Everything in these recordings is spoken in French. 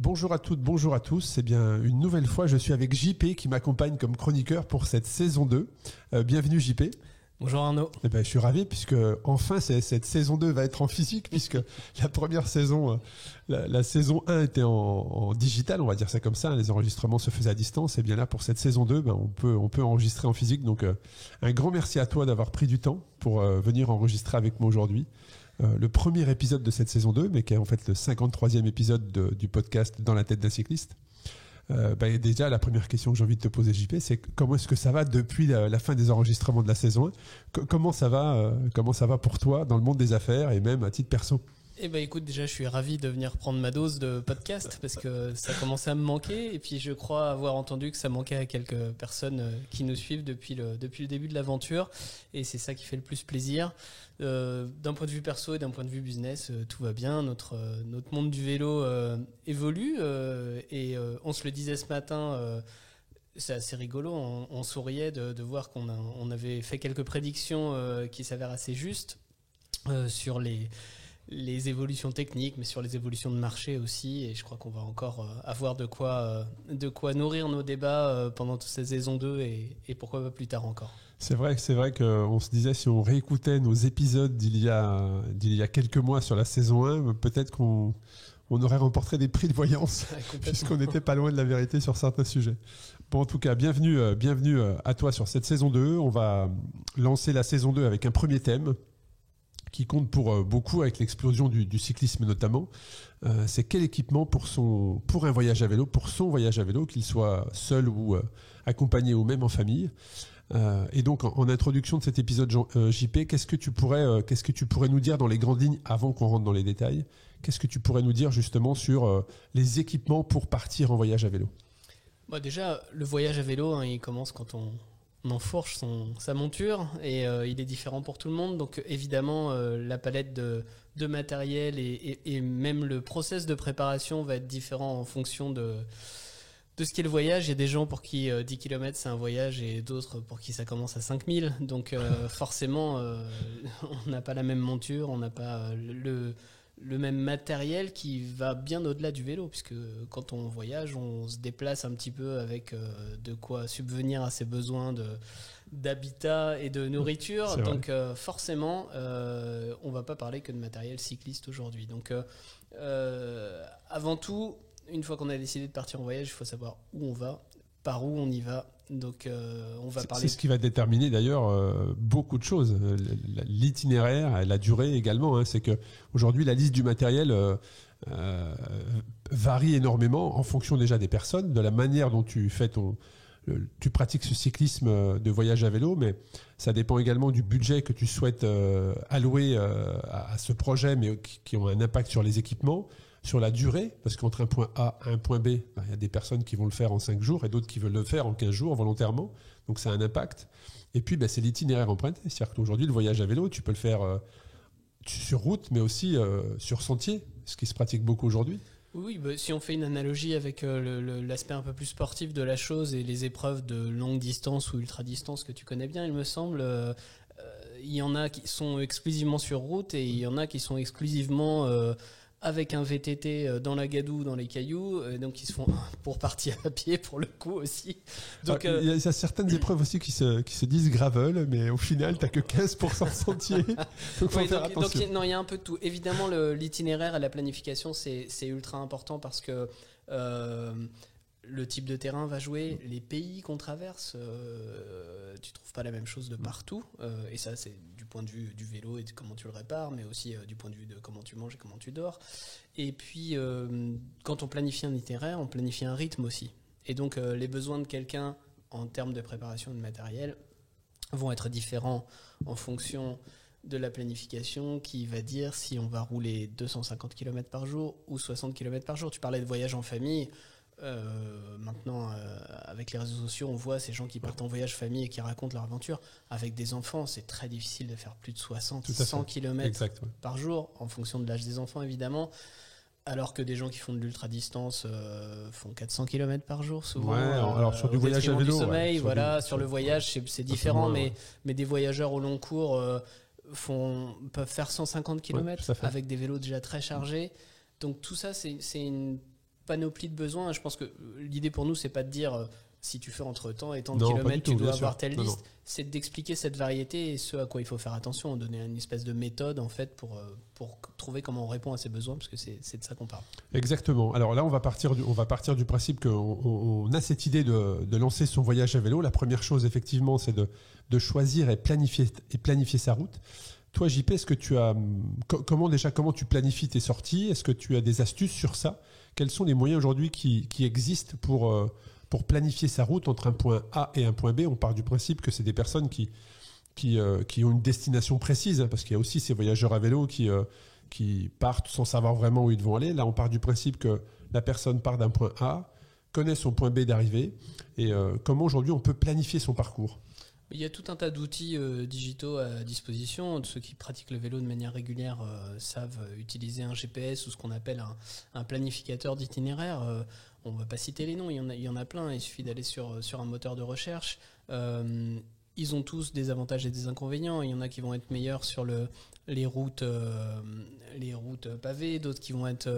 Bonjour à toutes, bonjour à tous. Eh bien, une nouvelle fois, je suis avec JP qui m'accompagne comme chroniqueur pour cette saison 2. Bienvenue JP. Bonjour Arnaud. Eh ben, je suis ravi puisque enfin cette saison 2 va être en physique puisque la première saison, la saison 1 était en digital, on va dire ça comme ça. Les enregistrements se faisaient à distance. Et bien là, pour cette saison 2, on peut enregistrer en physique. Donc, un grand merci à toi d'avoir pris du temps pour venir enregistrer avec moi aujourd'hui. Le premier épisode de cette saison 2, mais qui est en fait le 53e épisode du podcast Dans la tête d'un cycliste. Déjà, la première question que j'ai envie de te poser, JP, c'est comment est-ce que ça va depuis la fin des enregistrements de la saison 1 ? Comment ça va pour toi dans le monde des affaires et même à titre perso ? Eh ben écoute, déjà je suis ravi de venir prendre ma dose de podcast parce que ça commençait à me manquer et puis je crois avoir entendu que ça manquait à quelques personnes qui nous suivent depuis le début de l'aventure et c'est ça qui fait le plus plaisir. D'un point de vue perso et d'un point de vue business, tout va bien. Notre monde du vélo évolue et on se le disait ce matin. C'est assez rigolo, on souriait de voir qu'on avait fait quelques prédictions qui s'avèrent assez justes sur les évolutions techniques, mais sur les évolutions de marché aussi. Et je crois qu'on va encore avoir de quoi nourrir nos débats pendant toute cette saison 2 et pourquoi pas plus tard encore. C'est vrai qu'on se disait si on réécoutait nos épisodes d'il y a quelques mois sur la saison 1, peut-être qu'on aurait remporté des prix de voyance puisqu'on n'était pas loin de la vérité sur certains sujets. Bon, en tout cas, bienvenue à toi sur cette saison 2. On va lancer la saison 2 avec un premier thème qui compte pour beaucoup avec l'explosion du cyclisme notamment. C'est quel équipement pour un voyage à vélo, pour son voyage à vélo, qu'il soit seul ou accompagné ou même en famille. Et donc en introduction de cet épisode, JP, qu'est-ce que tu pourrais nous dire dans les grandes lignes avant qu'on rentre dans les détails ? Qu'est-ce que tu pourrais nous dire justement sur les équipements pour partir en voyage à vélo ? Déjà, le voyage à vélo, il commence quand on enfourche sa monture et il est différent pour tout le monde. Donc évidemment, la palette de matériel et même le process de préparation va être différent en fonction de ce qu'est le voyage. Il y a des gens pour qui 10 km c'est un voyage et d'autres pour qui ça commence à 5000. Donc forcément, on n'a pas la même monture, on n'a pas le même matériel qui va bien au-delà du vélo, puisque quand on voyage, on se déplace un petit peu avec de quoi subvenir à ses besoins d'habitat et de nourriture. Donc forcément, on va pas parler que de matériel cycliste aujourd'hui. Donc avant tout, une fois qu'on a décidé de partir en voyage, il faut savoir où on va, par où on y va. Donc on va parler. C'est ce qui va déterminer d'ailleurs beaucoup de choses. L'itinéraire, la durée également. C'est que aujourd'hui la liste du matériel varie énormément en fonction déjà des personnes, de la manière dont tu pratiques ce cyclisme de voyage à vélo, mais ça dépend également du budget que tu souhaites allouer à ce projet, mais qui ont un impact sur les équipements, sur la durée, parce qu'entre un point A à un point B, il y a des personnes qui vont le faire en 5 jours et d'autres qui veulent le faire en 15 jours volontairement, donc ça a un impact. Et puis c'est l'itinéraire emprunté, c'est-à-dire qu'aujourd'hui le voyage à vélo, tu peux le faire sur route, mais aussi sur sentier, ce qui se pratique beaucoup aujourd'hui. Oui, si on fait une analogie avec l'aspect un peu plus sportif de la chose et les épreuves de longue distance ou ultra distance que tu connais bien, il me semble, il y en a qui sont exclusivement sur route et il y en a qui sont exclusivement avec un VTT dans la gadoue, dans les cailloux, donc ils se font pour partir à pied pour le coup aussi. Donc, il y a certaines épreuves aussi qui se disent gravel, mais au final t'as que 15% de sentier. Donc faut faire attention. Donc il y a un peu de tout. Évidemment l'itinéraire et la planification c'est ultra important parce que le type de terrain va jouer, les pays qu'on traverse, tu trouves pas la même chose de partout, et ça c'est du point de vue du vélo et de comment tu le répares, mais aussi du point de vue de comment tu manges et comment tu dors. Et puis quand on planifie un itinéraire, on planifie un rythme aussi. Et donc les besoins de quelqu'un en termes de préparation de matériel vont être différents en fonction de la planification qui va dire si on va rouler 250 km par jour ou 60 km par jour. Tu parlais de voyage en famille. Maintenant, avec les réseaux sociaux, on voit ces gens qui partent en voyage famille et qui racontent leur aventure. Avec des enfants, c'est très difficile de faire plus de 60, 100 km par jour, en fonction de l'âge des enfants, évidemment. Alors que des gens qui font de l'ultra-distance font 400 km par jour, souvent. Ouais, alors sur du voyage à vélo. Du sommeil, sur le voyage, c'est différent, mais des voyageurs au long cours peuvent faire 150 km avec des vélos déjà très chargés. Donc tout ça, c'est une panoplie de besoins. Je pense que l'idée pour nous, c'est pas de dire si tu fais entre tant et tant de Non, pas kilomètres, du tout, tu dois bien sûr. avoir telle Non, liste. C'est d'expliquer cette variété et ce à quoi il faut faire attention, donner une espèce de méthode en fait pour trouver comment on répond à ces besoins, parce que c'est de ça qu'on parle. Exactement. Alors là, on va partir du principe qu'on a cette idée de lancer son voyage à vélo. La première chose, effectivement, c'est de choisir et planifier sa route. Toi, JP, est-ce que tu as comment tu planifies tes sorties? Est-ce que tu as des astuces sur ça? Quels sont les moyens aujourd'hui qui existent pour planifier sa route entre un point A et un point B? On part du principe que c'est des personnes qui ont une destination précise, hein, parce qu'il y a aussi ces voyageurs à vélo qui partent sans savoir vraiment où ils vont aller. Là, on part du principe que la personne part d'un point A, connaît son point B d'arrivée, et comment aujourd'hui on peut planifier son parcours? Il y a tout un tas d'outils digitaux à disposition. Ceux qui pratiquent le vélo de manière régulière savent utiliser un GPS ou ce qu'on appelle un planificateur d'itinéraire. On ne va pas citer les noms, il y en a plein. Il suffit d'aller sur un moteur de recherche. Ils ont tous des avantages et des inconvénients. Il y en a qui vont être meilleurs sur les routes pavées, d'autres qui vont être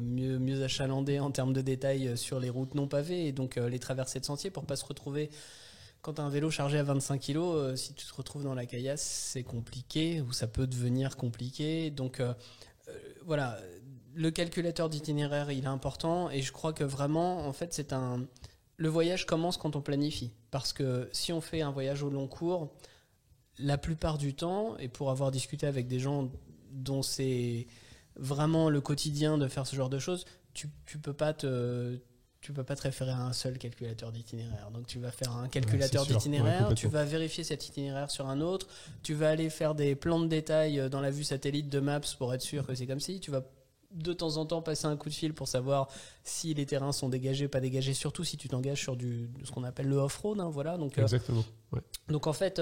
mieux achalandées en termes de détails sur les routes non pavées, et donc les traversées de sentiers pour ne pas se retrouver. Quand tu as un vélo chargé à 25 kg, si tu te retrouves dans la caillasse, c'est compliqué, ou ça peut devenir compliqué. Donc voilà, le calculateur d'itinéraire, il est important, et je crois que vraiment, en fait, le voyage commence quand on planifie. Parce que si on fait un voyage au long cours, la plupart du temps, et pour avoir discuté avec des gens dont c'est vraiment le quotidien de faire ce genre de choses, tu peux pas te référer à un seul calculateur d'itinéraire. Donc tu vas faire un calculateur d'itinéraire, tu vas vérifier cet itinéraire sur un autre, tu vas aller faire des plans de détail dans la vue satellite de Maps pour être sûr que c'est comme si, tu vas de temps en temps passer un coup de fil pour savoir si les terrains sont dégagés ou pas dégagés, surtout si tu t'engages sur ce qu'on appelle le off-road. Hein, voilà. Donc, exactement. Ouais. Donc en fait,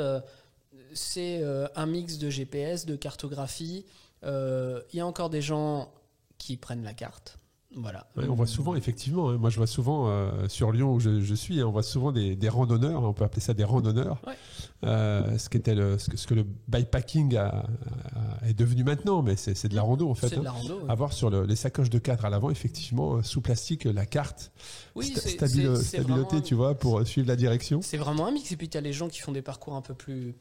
c'est un mix de GPS, de cartographie. Il y a encore des gens qui prennent la carte. Voilà. Ouais, on voit souvent, effectivement, hein, moi je vois souvent sur Lyon où je suis, hein, on voit souvent des randonneurs, on peut appeler ça des randonneurs, Ouais. Ce que le bikepacking est devenu maintenant, mais c'est de la rando en fait. C'est de la rando. Ouais. Avoir sur les sacoches de cadre à l'avant, effectivement, sous plastique, la carte, Oui, stabilité, vraiment, tu vois, pour suivre la direction. C'est vraiment un mix. Et puis tu as les gens qui font des parcours un peu plus...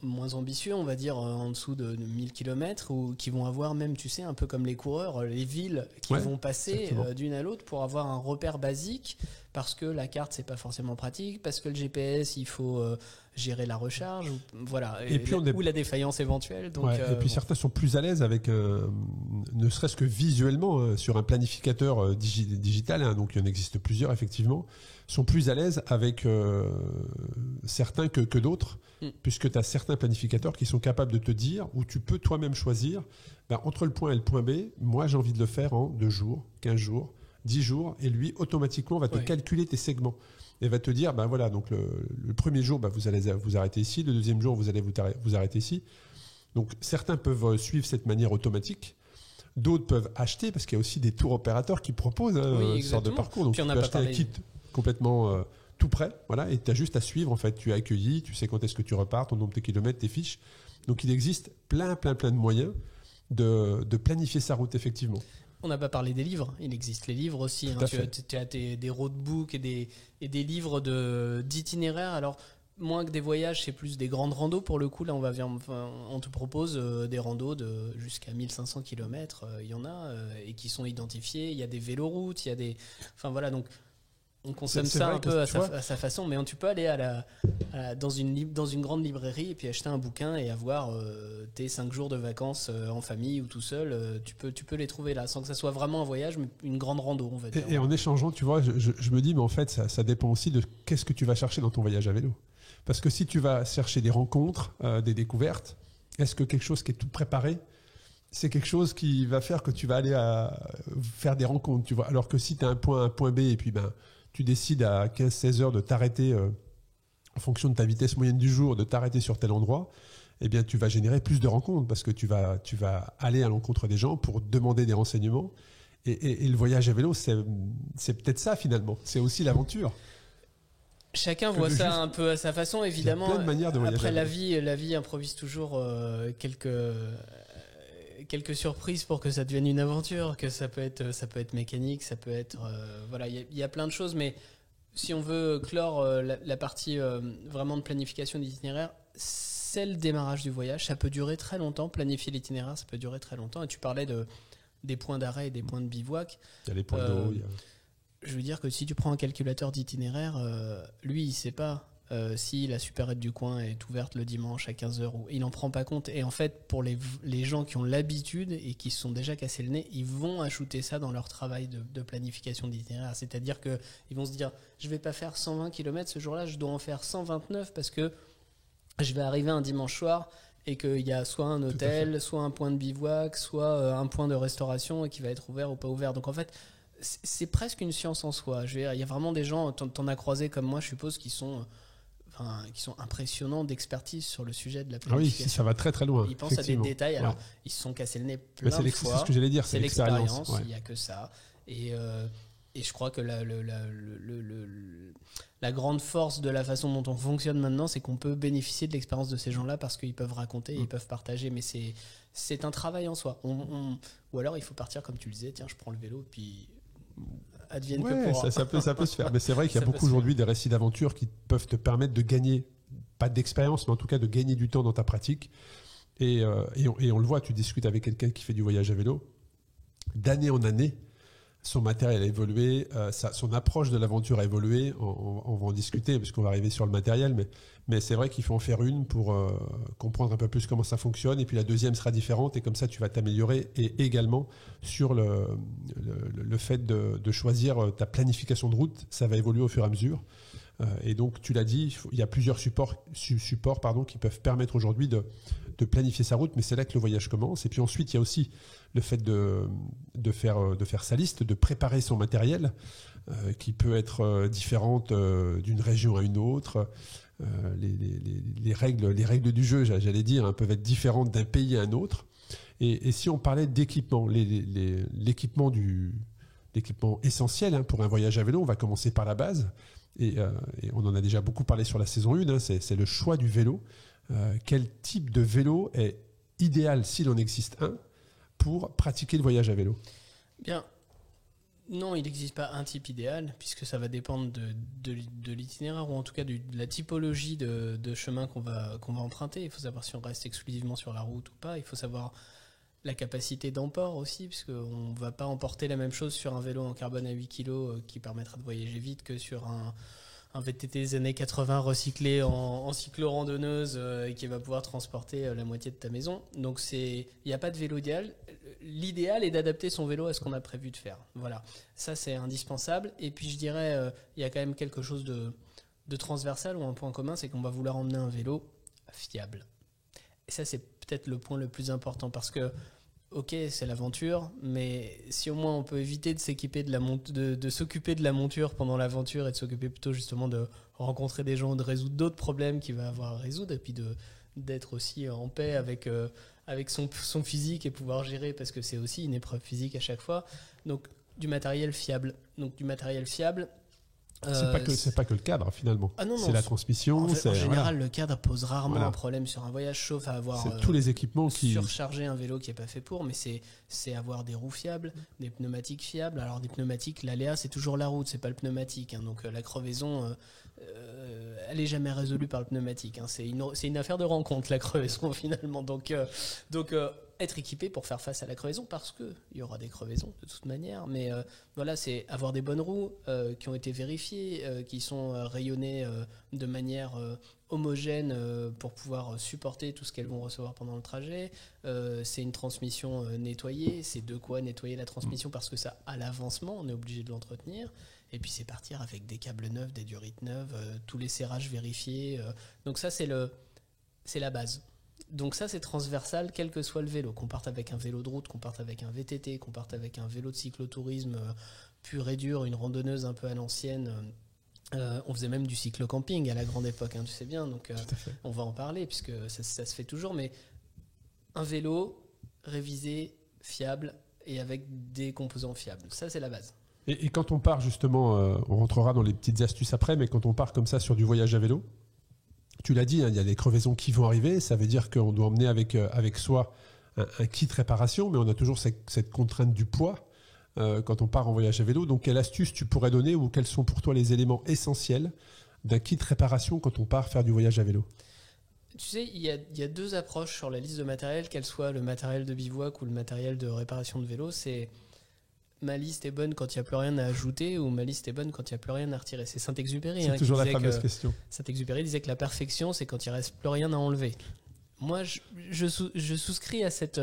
moins ambitieux, on va dire, en dessous de 1000 km, ou qui vont avoir même, tu sais, un peu comme les coureurs, les villes qui vont passer d'une à l'autre pour avoir un repère basique, parce que la carte, c'est pas forcément pratique, parce que le GPS, il faut gérer la recharge, voilà, ou la défaillance éventuelle. Donc, et puis certains sont plus à l'aise avec, ne serait-ce que visuellement, sur un planificateur digital, hein, donc il y en existe plusieurs, effectivement, sont plus à l'aise avec certains que d'autres, puisque tu as certains planificateurs qui sont capables de te dire, ou tu peux toi-même choisir, entre le point A et le point B, moi j'ai envie de le faire en 2 jours, 15 jours, 10 jours, et lui automatiquement va te calculer tes segments et va te dire, voilà, donc le premier jour, vous allez vous arrêter ici, le deuxième jour, vous allez vous arrêter ici. Donc certains peuvent suivre cette manière automatique. D'autres peuvent acheter, parce qu'il y a aussi des tours opérateurs qui proposent ce genre de parcours. Donc tu peux acheter un kit complètement tout prêt, voilà, et tu as juste à suivre. En fait, tu es accueilli, tu sais quand est-ce que tu repars, ton nombre de kilomètres, tes fiches. Donc il existe plein de moyens de planifier sa route, effectivement. On n'a pas parlé des livres. Il existe les livres aussi. Hein. Tu as des roadbooks et des livres d'itinéraires. Alors, moins que des voyages, c'est plus des grandes randos. Pour le coup, là, on te propose des randos de jusqu'à 1500 km. Il y en a et qui sont identifiés. Il y a des véloroutes, il y a des... Enfin, voilà, donc... On consomme ça un peu à sa façon, mais tu peux aller dans une grande librairie et puis acheter un bouquin et avoir tes 5 jours de vacances en famille ou tout seul. Tu peux les trouver là, sans que ça soit vraiment un voyage, mais une grande rando, on va dire. Et en échangeant, tu vois, je me dis, mais en fait, ça dépend aussi de qu'est-ce que tu vas chercher dans ton voyage à vélo. Parce que si tu vas chercher des rencontres, des découvertes, est-ce que quelque chose qui est tout préparé, c'est quelque chose qui va faire que tu vas aller faire des rencontres, tu vois. Alors que si tu as un point B et puis tu décides à 15-16 heures de t'arrêter en fonction de ta vitesse moyenne du jour, de t'arrêter sur tel endroit, eh bien tu vas générer plus de rencontres parce que tu vas aller à l'encontre des gens pour demander des renseignements. Et le voyage à vélo, c'est peut-être ça finalement. C'est aussi l'aventure. Chacun voit ça un peu à sa façon, évidemment. Il y a plein de manières de voyager. Après, la vie improvise toujours quelques quelques surprises pour que ça devienne une aventure, que ça peut être mécanique, ça peut être voilà, il y a plein de choses, mais si on veut clore la partie vraiment de planification d'itinéraire, c'est le démarrage du voyage. Ça peut durer très longtemps. Planifier l'itinéraire, ça peut durer très longtemps. Et tu parlais des points d'arrêt et des points de bivouac. Il y a les points d'eau. Je veux dire que si tu prends un calculateur d'itinéraire, lui, il ne sait pas si la supérette du coin est ouverte le dimanche à 15h. Il n'en prend pas compte. Et en fait, pour les gens qui ont l'habitude et qui se sont déjà cassés le nez, ils vont ajouter ça dans leur travail de planification d'itinéraire. C'est-à-dire qu'ils vont se dire, je ne vais pas faire 120 km ce jour-là, je dois en faire 129 parce que je vais arriver un dimanche soir et qu'il y a soit un hôtel, soit un point de bivouac, soit un point de restauration et qui va être ouvert ou pas ouvert. Donc en fait, c'est presque une science en soi. Il y a vraiment des gens, t'en as croisé comme moi, je suppose, qui sont impressionnants d'expertise sur le sujet de la planification. Ah oui, ça va très très loin. Ils pensent à des détails. Alors, ils se sont cassés le nez plein de fois. C'est ce que j'allais dire, c'est l'expérience. Il n'y a que ça. Et je crois que la grande force de la façon dont on fonctionne maintenant, c'est qu'on peut bénéficier de l'expérience de ces gens-là parce qu'ils peuvent raconter, ils peuvent partager, mais c'est un travail en soi. Ou alors il faut partir comme tu le disais, tiens, je prends le vélo, puis advienne que pourra. Ça peut se faire, mais c'est vrai qu'il y a beaucoup aujourd'hui des récits d'aventure qui peuvent te permettre de gagner, pas d'expérience, mais en tout cas de gagner du temps dans ta pratique. Et on le voit, tu discutes avec quelqu'un qui fait du voyage à vélo, d'année en année, son matériel a évolué, son approche de l'aventure a évolué. On va en discuter parce qu'on va arriver sur le matériel, mais c'est vrai qu'il faut en faire une pour comprendre un peu plus comment ça fonctionne. Et puis la deuxième sera différente et comme ça tu vas t'améliorer. Et également sur le fait de choisir ta planification de route, ça va évoluer au fur et à mesure. Et donc tu l'as dit, il y a plusieurs supports qui peuvent permettre aujourd'hui de planifier sa route, mais c'est là que le voyage commence. Et puis ensuite il y a aussi le fait de faire sa liste, de préparer son matériel, qui peut être différente d'une région à une autre. Les règles du jeu, j'allais dire, hein, peuvent être différentes d'un pays à un autre. Et si on parlait d'équipement, l'équipement essentiel hein, pour un voyage à vélo, on va commencer par la base. Et on en a déjà beaucoup parlé sur la saison 1, hein, c'est le choix du vélo. Quel type de vélo est idéal, s'il en existe un, pour pratiquer le voyage à vélo? Bien, non, il n'existe pas un type idéal, puisque ça va dépendre de l'itinéraire, ou en tout cas de la typologie de chemin qu'on va emprunter. Il faut savoir si on reste exclusivement sur la route ou pas. Il faut savoir la capacité d'emport aussi, puisqu'on ne va pas emporter la même chose sur un vélo en carbone à 8 kg qui permettra de voyager vite que sur un VTT des années 80 recyclé en cyclo-randonneuse et qui va pouvoir transporter la moitié de ta maison. Donc il n'y a pas de vélo idéal. L'idéal est d'adapter son vélo à ce qu'on a prévu de faire. Voilà, ça c'est indispensable. Et puis je dirais, il y a quand même quelque chose de transversal ou un point commun, c'est qu'on va vouloir emmener un vélo fiable. Et ça c'est peut-être le point le plus important parce que ok, c'est l'aventure, mais si au moins on peut éviter de s'équiper de s'occuper de la monture pendant l'aventure et de s'occuper plutôt justement de rencontrer des gens, de résoudre d'autres problèmes qu'il va avoir à résoudre et puis d'être aussi en paix avec son physique et pouvoir gérer parce que c'est aussi une épreuve physique à chaque fois. Donc du matériel fiable. C'est pas que le cadre finalement. Ah non, c'est la transmission. En général, le cadre pose rarement un problème sur un voyage, sauf à avoir tous les équipements qui surcharger un vélo qui n'est pas fait pour. Mais c'est avoir des roues fiables, des pneumatiques fiables. Alors des pneumatiques, l'aléa c'est toujours la route, c'est pas le pneumatique. Hein. Donc la crevaison, elle est jamais résolue par le pneumatique. Hein. C'est une affaire de rencontre la crevaison finalement. Donc être équipé pour faire face à la crevaison parce qu'il y aura des crevaisons de toute manière, mais voilà, c'est avoir des bonnes roues qui ont été vérifiées, qui sont rayonnées de manière homogène pour pouvoir supporter tout ce qu'elles vont recevoir pendant le trajet. C'est une transmission nettoyée, c'est de quoi nettoyer la transmission parce que ça, à l'avancement, on est obligé de l'entretenir. Et puis c'est partir avec des câbles neufs, des durites neuves, tous les serrages vérifiés. Donc ça, c'est la base. Donc ça, c'est transversal, quel que soit le vélo. Qu'on parte avec un vélo de route, qu'on parte avec un VTT, qu'on parte avec un vélo de cyclotourisme pur et dur, une randonneuse un peu à l'ancienne. On faisait même du cyclo-camping à la grande époque, hein, tu sais bien. Donc on va en parler, puisque ça se fait toujours. Mais un vélo révisé, fiable et avec des composants fiables. Ça, c'est la base. Et quand on part justement, on rentrera dans les petites astuces après, mais quand on part comme ça sur du voyage à vélo, tu l'as dit, hein, il y a des crevaisons qui vont arriver. Ça veut dire qu'on doit emmener avec soi un kit réparation, mais on a toujours cette contrainte du poids quand on part en voyage à vélo. Donc, quelle astuce tu pourrais donner ou quels sont pour toi les éléments essentiels d'un kit réparation quand on part faire du voyage à vélo? Tu sais, il y a deux approches sur la liste de matériel, qu'elle soit le matériel de bivouac ou le matériel de réparation de vélo. C'est ma liste est bonne quand il n'y a plus rien à ajouter ou ma liste est bonne quand il n'y a plus rien à retirer. C'est Saint-Exupéry. C'est toujours la fameuse question. Saint-Exupéry disait que la perfection, c'est quand il ne reste plus rien à enlever. Moi, je souscris à cette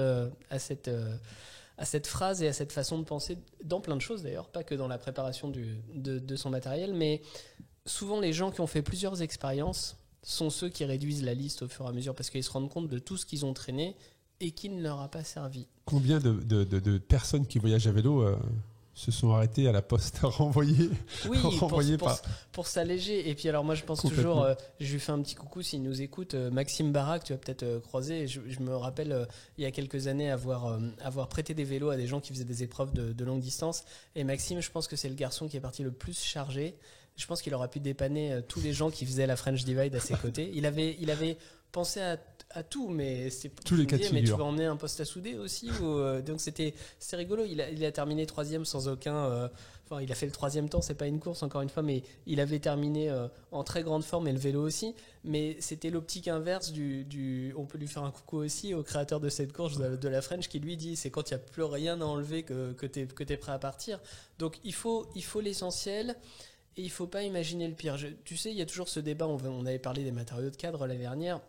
phrase et à cette façon de penser dans plein de choses d'ailleurs, pas que dans la préparation de son matériel, mais souvent les gens qui ont fait plusieurs expériences sont ceux qui réduisent la liste au fur et à mesure parce qu'ils se rendent compte de tout ce qu'ils ont traîné et qui ne leur a pas servi. Combien de personnes qui voyagent à vélo se sont arrêtées à la poste renvoyées pour s'alléger. Et puis alors moi je pense toujours, je lui fais un petit coucou s'il nous écoute, Maxime Barak, tu vas peut-être croiser. Je me rappelle il y a quelques années avoir prêté des vélos à des gens qui faisaient des épreuves de longue distance. Et Maxime, je pense que c'est le garçon qui est parti le plus chargé. Je pense qu'il aurait pu dépanner tous les gens qui faisaient la French Divide à ses côtés. Il avait pensé à tout, mais c'est tous les cas de mais tu figure. vas emmener un poste à souder aussi donc c'était rigolo. Il a terminé 3e sans aucun. Enfin, il a fait le 3e temps, c'est pas une course encore une fois, mais il avait terminé en très grande forme et le vélo aussi. Mais c'était l'optique inverse du. On peut lui faire un coucou aussi au créateur de cette course de la French qui lui dit c'est quand il n'y a plus rien à enlever que t'es prêt à partir. Donc il faut l'essentiel. Et il ne faut pas imaginer le pire. Tu sais, il y a toujours ce débat, on avait parlé des matériaux de cadre l'année dernière,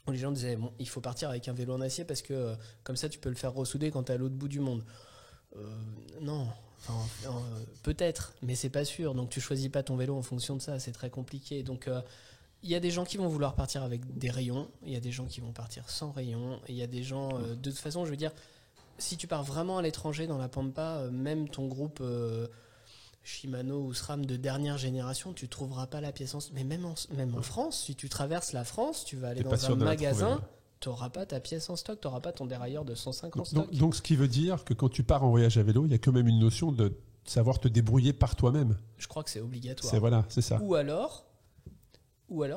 où les gens disaient, bon, il faut partir avec un vélo en acier parce que comme ça, tu peux le faire ressouder quand tu es à l'autre bout du monde. Non, peut-être, mais c'est pas sûr. Donc tu choisis pas ton vélo en fonction de ça, c'est très compliqué. Donc il y a des gens qui vont vouloir partir avec des rayons, il y a des gens qui vont partir sans rayons, et il y a des gens, de toute façon, je veux dire, si tu pars vraiment à l'étranger dans la Pampa, même ton groupe... Shimano ou SRAM de dernière génération, tu trouveras pas la pièce mais même en France, si tu traverses la France, tu vas aller dans un magasin, tu n'auras pas ta pièce en stock, tu n'auras pas ton dérailleur de 105 en stock. Donc ce qui veut dire que quand tu pars en voyage à vélo, il y a quand même une notion de savoir te débrouiller par toi-même. Je crois que c'est obligatoire. C'est ça. Ou alors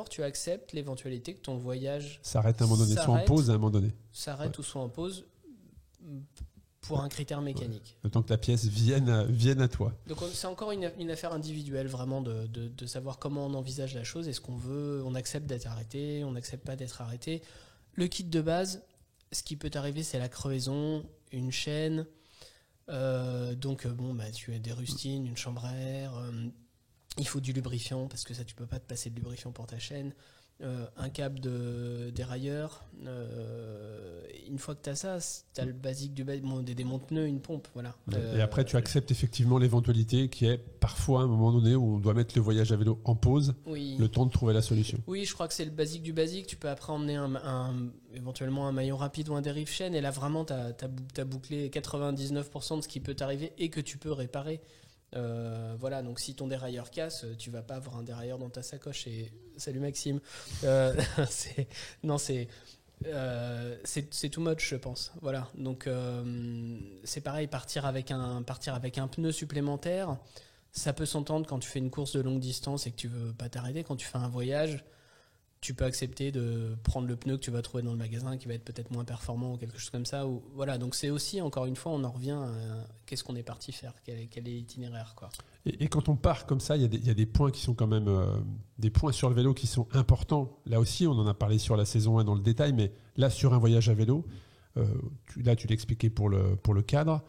tu acceptes l'éventualité que ton voyage s'arrête à un moment donné, soit en pause à un moment donné. S'arrête ou soit en pause pour un critère mécanique. Le temps que la pièce vienne à toi. Donc c'est encore une affaire individuelle vraiment de savoir comment on envisage la chose. Est-ce qu'on veut, on accepte d'être arrêté, on n'accepte pas d'être arrêté. Le kit de base, ce qui peut t'arriver, c'est la crevaison, une chaîne. Tu as des rustines, une chambre à air. Il faut du lubrifiant parce que ça, tu peux pas te passer de lubrifiant pour ta chaîne. Un câble dérailleur. Une fois que tu as ça, tu as le basique des monte-pneus, une pompe. Voilà. Et après, tu acceptes effectivement l'éventualité qui est parfois à un moment donné où on doit mettre le voyage à vélo en pause, le temps de trouver la solution. Oui, je crois que c'est le basique du basique. Tu peux après emmener éventuellement un maillon rapide ou un dérive chaîne. Et là, vraiment, tu as bouclé 99% de ce qui peut t'arriver et que tu peux réparer. Voilà, donc si ton dérailleur casse, tu vas pas avoir un dérailleur dans ta sacoche. Et salut Maxime. C'est too much, je pense. Voilà, donc c'est pareil, partir avec un pneu supplémentaire, ça peut s'entendre quand tu fais une course de longue distance et que tu veux pas t'arrêter. Quand tu fais un voyage, tu peux accepter de prendre le pneu que tu vas trouver dans le magasin qui va être peut-être moins performant ou quelque chose comme ça. Voilà, donc c'est aussi, encore une fois, on en revient à qu'est-ce qu'on est parti faire, quel est l'itinéraire, quoi. Et quand on part comme ça, il y a des points qui sont quand même des points sur le vélo qui sont importants. Là aussi, on en a parlé sur la saison 1 dans le détail, mais là, sur un voyage à vélo, tu l'expliquais pour le cadre,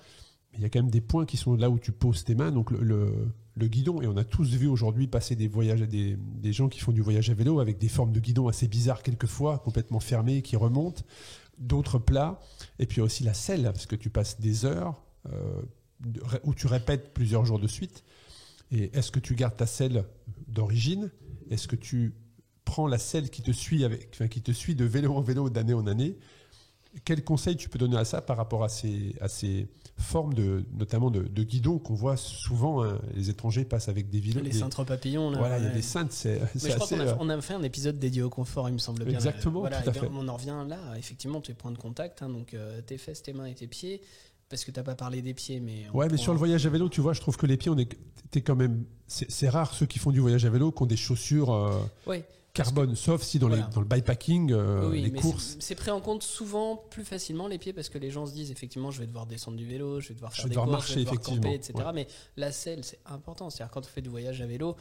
mais il y a quand même des points qui sont là où tu poses tes mains, donc le guidon, et on a tous vu aujourd'hui passer des gens qui font du voyage à vélo avec des formes de guidon assez bizarres quelquefois, complètement fermées, qui remontent, d'autres plats, et puis aussi la selle, parce que tu passes des heures où tu répètes plusieurs jours de suite. Et est-ce que tu gardes ta selle d'origine? Est-ce que tu prends la selle qui te suit de vélo en vélo d'année en année? Quel conseil tu peux donner à ça par rapport à ces formes notamment de guidons qu'on voit souvent, hein, les étrangers passent avec des vélos. Les cintres papillons. Là, voilà, il y a des cintres. Je crois qu'on a fait un épisode dédié au confort, il me semble bien. Exactement, voilà, tout à fait. On en revient là, effectivement, tes points de contact, hein, donc tes fesses, tes mains et tes pieds. Parce que tu n'as pas parlé des pieds, mais... Mais sur le voyage à vélo, tu vois, je trouve que les pieds, t'es quand même. C'est rare ceux qui font du voyage à vélo qui ont des chaussures Oui. carbone, sauf si dans le bikepacking, oui, les mais courses. c'est pris en compte souvent plus facilement les pieds parce que les gens se disent effectivement je vais devoir descendre du vélo, je vais devoir faire des courses, marcher, je vais devoir effectivement. camper, etc. Ouais. Mais la selle, c'est important. C'est-à-dire quand on fait du voyage à vélo,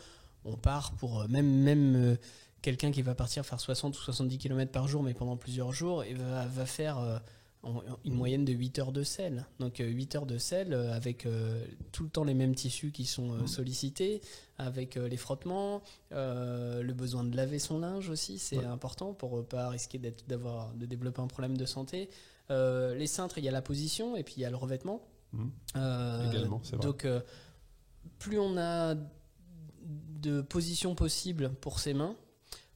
on part pour même quelqu'un qui va partir faire 60 ou 70 km par jour, mais pendant plusieurs jours, et va faire une moyenne de 8 heures de selle. Donc 8 heures de selle avec tout le temps les mêmes tissus qui sont sollicités, avec les frottements, le besoin de laver son linge aussi, c'est important pour ne pas risquer de développer un problème de santé. Les cintres, il y a la position et puis il y a le revêtement. Également, c'est vrai. Donc plus on a de positions possibles pour ses mains,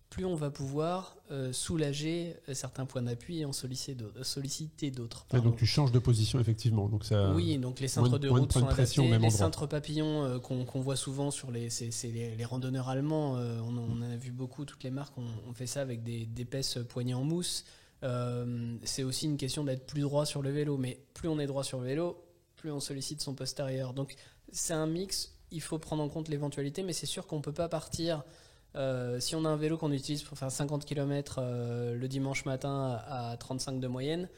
plus on va pouvoir soulager certains points d'appui et en solliciter d'autres. Et donc tu changes de position effectivement. Donc ça, oui, donc les cintres de route sont adaptés. Les endroit. Cintres papillons qu'on voit souvent sur les randonneurs allemands, on en a vu beaucoup, toutes les marques ont fait ça avec d'épaisses poignées en mousse. C'est aussi une question d'être plus droit sur le vélo, mais plus on est droit sur le vélo, plus on sollicite son postérieur. Donc c'est un mix, il faut prendre en compte l'éventualité, mais c'est sûr qu'on ne peut pas partir... si on a un vélo qu'on utilise pour faire 50 km le dimanche matin à 35 de moyenne,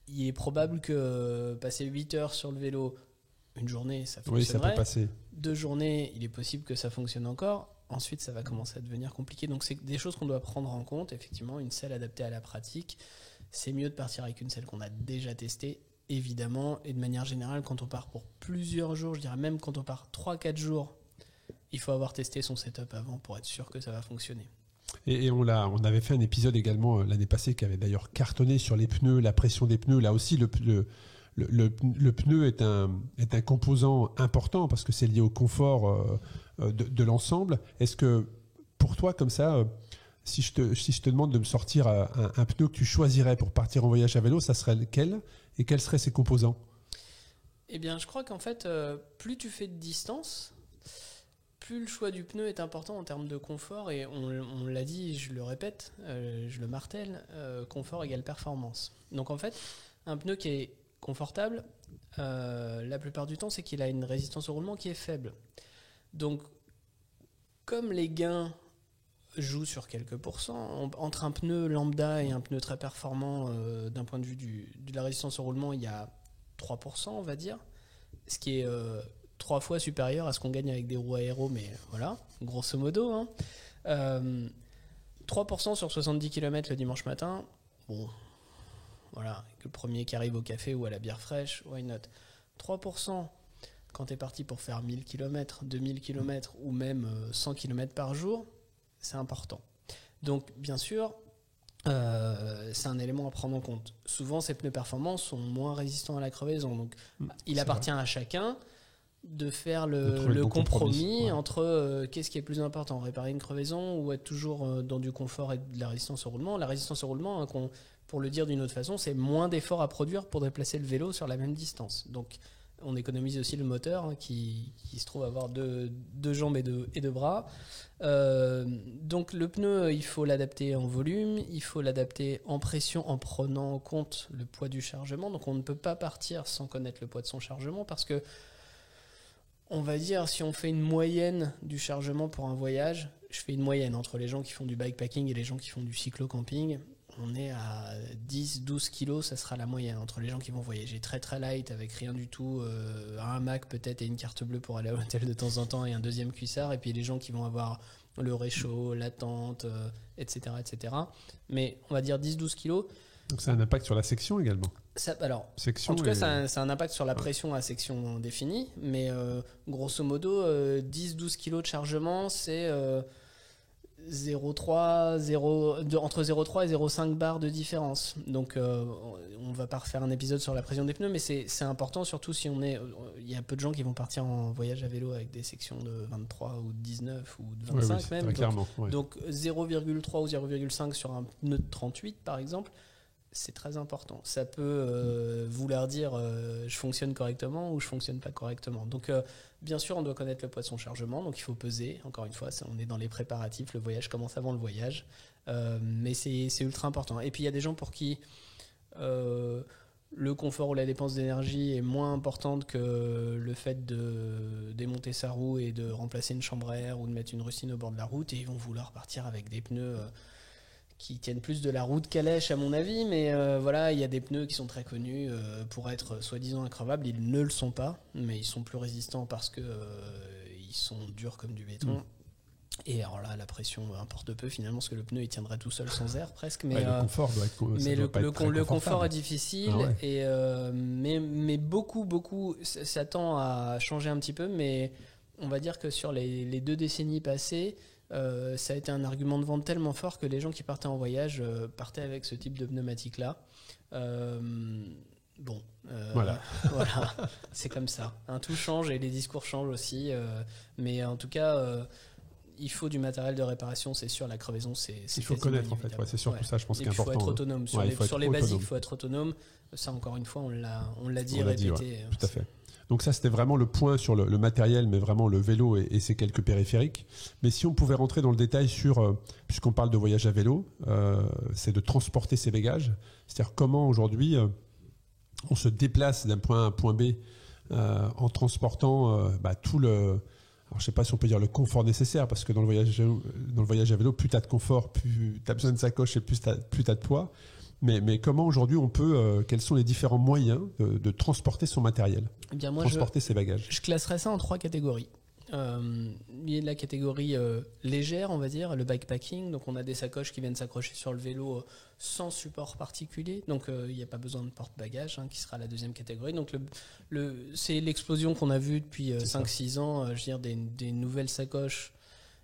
il est probable que passer 8 heures sur le vélo une journée, ça fonctionnerait. Oui, ça peut passer. 2 journées, il est possible que ça fonctionne encore. Ensuite, ça va commencer à devenir compliqué. Donc, c'est des choses qu'on doit prendre en compte. Effectivement, une selle adaptée à la pratique, c'est mieux de partir avec une selle qu'on a déjà testée, évidemment. Et de manière générale, quand on part pour plusieurs jours, je dirais même quand on part 3-4 jours, il faut avoir testé son setup avant pour être sûr que ça va fonctionner. Et on avait fait un épisode également l'année passée qui avait d'ailleurs cartonné sur les pneus, la pression des pneus. Là aussi, le pneu est un composant important parce que c'est lié au confort de l'ensemble. Est-ce que pour toi, comme ça, si je te demande de me sortir un pneu que tu choisirais pour partir en voyage à vélo, ça serait lequel et quels seraient ses composants ? Eh bien, je crois qu'en fait, plus tu fais de distance, plus le choix du pneu est important en termes de confort, et on l'a dit, je le répète, je le martèle, confort égale performance. Donc en fait, un pneu qui est confortable, la plupart du temps, c'est qu'il a une résistance au roulement qui est faible. Donc, comme les gains jouent sur quelques pourcents, entre un pneu lambda et un pneu très performant, d'un point de vue de la résistance au roulement, il y a 3%, on va dire, ce qui est 3 fois supérieur à ce qu'on gagne avec des roues aéro, mais voilà, grosso modo. Hein. 3% sur 70 km le dimanche matin, bon, voilà, que le premier qui arrive au café ou à la bière fraîche, why not. 3% quand tu es parti pour faire 1000 km, 2000 km ou même 100 km par jour, c'est important. Donc, bien sûr, c'est un élément à prendre en compte. Souvent, ces pneus performants sont moins résistants à la crevaison. Donc, il appartient à chacun de faire le compromis entre qu'est-ce qui est plus important, réparer une crevaison ou être toujours dans du confort et de la résistance au roulement. La résistance au roulement, pour le dire d'une autre façon, c'est moins d'efforts à produire pour déplacer le vélo sur la même distance. Donc, on économise aussi le moteur qui se trouve avoir deux jambes et deux bras. Donc le pneu, il faut l'adapter en volume, il faut l'adapter en pression en prenant en compte le poids du chargement. Donc on ne peut pas partir sans connaître le poids de son chargement parce que, on va dire, si on fait une moyenne du chargement pour un voyage, je fais une moyenne entre les gens qui font du bikepacking et les gens qui font du cyclo-camping, on est à 10-12 kilos, ça sera la moyenne entre les gens qui vont voyager très très light avec rien du tout, un hamac peut-être et une carte bleue pour aller à l'hôtel de temps en temps et un deuxième cuissard, et puis les gens qui vont avoir le réchaud, la tente, etc., etc. Mais on va dire 10-12 kilos. Donc ça a un impact sur la section également. En tout cas, ça a un impact sur la pression à section définie, mais grosso modo, 10-12 kilos de chargement, c'est entre 0,3 et 0,5 bars de différence. Donc, on va pas refaire un épisode sur la pression des pneus, mais c'est important, surtout si il y a peu de gens qui vont partir en voyage à vélo avec des sections de 23 ou de 19 ou de 25 même. Très clairement. Donc 0,3 ou 0,5 sur un pneu de 38, par exemple, c'est très important. Ça peut vouloir dire je fonctionne correctement ou je fonctionne pas correctement. Donc, bien sûr, on doit connaître le poids de son chargement, donc il faut peser. Encore une fois, on est dans les préparatifs, le voyage commence avant le voyage, mais c'est ultra important. Et puis il y a des gens pour qui le confort ou la dépense d'énergie est moins importante que le fait de démonter sa roue et de remplacer une chambre à air ou de mettre une rustine au bord de la route, et ils vont vouloir partir avec des pneus qui tiennent plus de la route qu'à lèche à mon avis, mais voilà, il y a des pneus qui sont très connus pour être soi-disant increvables, ils ne le sont pas, mais ils sont plus résistants parce que ils sont durs comme du béton. Et alors là, la pression importe peu finalement, parce que le pneu il tiendrait tout seul sans air presque. Mais le confort doit être. Mais le confort est difficile. difficile, mais beaucoup ça tend à changer un petit peu. Mais on va dire que sur les 2 décennies passées, ça a été un argument de vente tellement fort que les gens qui partaient en voyage partaient avec ce type de pneumatique là. Voilà, c'est comme ça. Tout change et les discours changent aussi. Mais en tout cas, il faut du matériel de réparation, c'est sûr. La crevaison, c'est il faut connaître en fait. Ouais, c'est surtout ça, je pense, qui est important. Il faut être autonome. Sur les basiques, il faut être autonome. Ça, encore une fois, on l'a dit et répété. Tout à fait. Donc ça, c'était vraiment le point sur le matériel, mais vraiment le vélo et ses quelques périphériques. Mais si on pouvait rentrer dans le détail sur, puisqu'on parle de voyage à vélo, c'est de transporter ses bagages. C'est-à-dire comment aujourd'hui on se déplace d'un point A à un point B en transportant tout le... Alors, je ne sais pas si on peut dire le confort nécessaire, parce que dans le voyage à vélo, plus tu as de confort, plus tu as besoin de sacoche et plus tu as de poids. Mais comment aujourd'hui on peut, quels sont les différents moyens de transporter son matériel, transporter ses bagages? Je classerais ça en 3 catégories. Il y a la catégorie légère, on va dire, le bikepacking. Donc on a des sacoches qui viennent s'accrocher sur le vélo sans support particulier. Donc il n'y a pas besoin de porte-bagages, qui sera la deuxième catégorie. Donc c'est l'explosion qu'on a vue depuis 5-6 ans. Je veux dire, des nouvelles sacoches.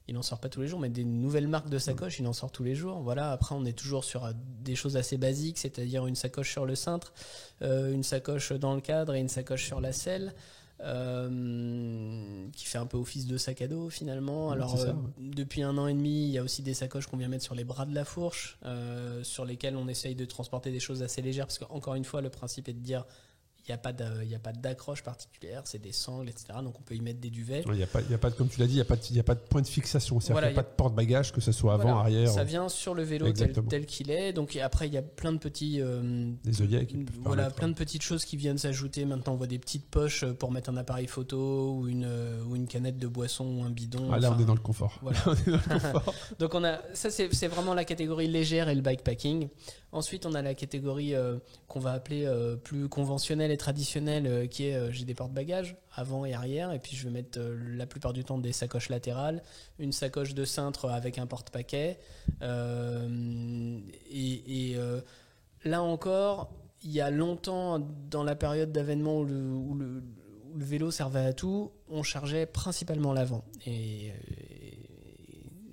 Il n'en sort pas tous les jours, mais des nouvelles marques de sacoches, il en sort tous les jours. Voilà. Après, on est toujours sur des choses assez basiques, c'est-à-dire une sacoche sur le cintre, une sacoche dans le cadre et une sacoche sur la selle. Qui fait un peu office de sac à dos finalement. Alors depuis 1 an et demi, il y a aussi des sacoches qu'on vient mettre sur les bras de la fourche, sur lesquelles on essaye de transporter des choses assez légères, parce qu'encore une fois, le principe est de dire il n'y a pas d'accroche particulière, c'est des sangles, etc. Donc on peut y mettre des duvets. Il n'y a pas, comme tu l'as dit, il n'y a pas de point de fixation. C'est-à-dire qu'il n'y a pas de porte-bagages, que ce soit avant, arrière. Ça vient sur le vélo tel qu'il est. Donc après, il y a plein de petits... des œillets qui peuvent plein de petites choses qui viennent s'ajouter. Maintenant, on voit des petites poches pour mettre un appareil photo ou une canette de boisson ou un bidon. Là, on est dans le confort. Voilà. On est dans le confort. Donc ça, c'est vraiment la catégorie légère et le bikepacking. Ensuite, on a la catégorie qu'on va appeler plus conventionnelle et traditionnelle, qui est j'ai des porte-bagages avant et arrière, et puis je vais mettre la plupart du temps des sacoches latérales, une sacoche de cintre avec un porte-paquet. Là encore, il y a longtemps, dans la période d'avènement où le vélo servait à tout, on chargeait principalement l'avant. Et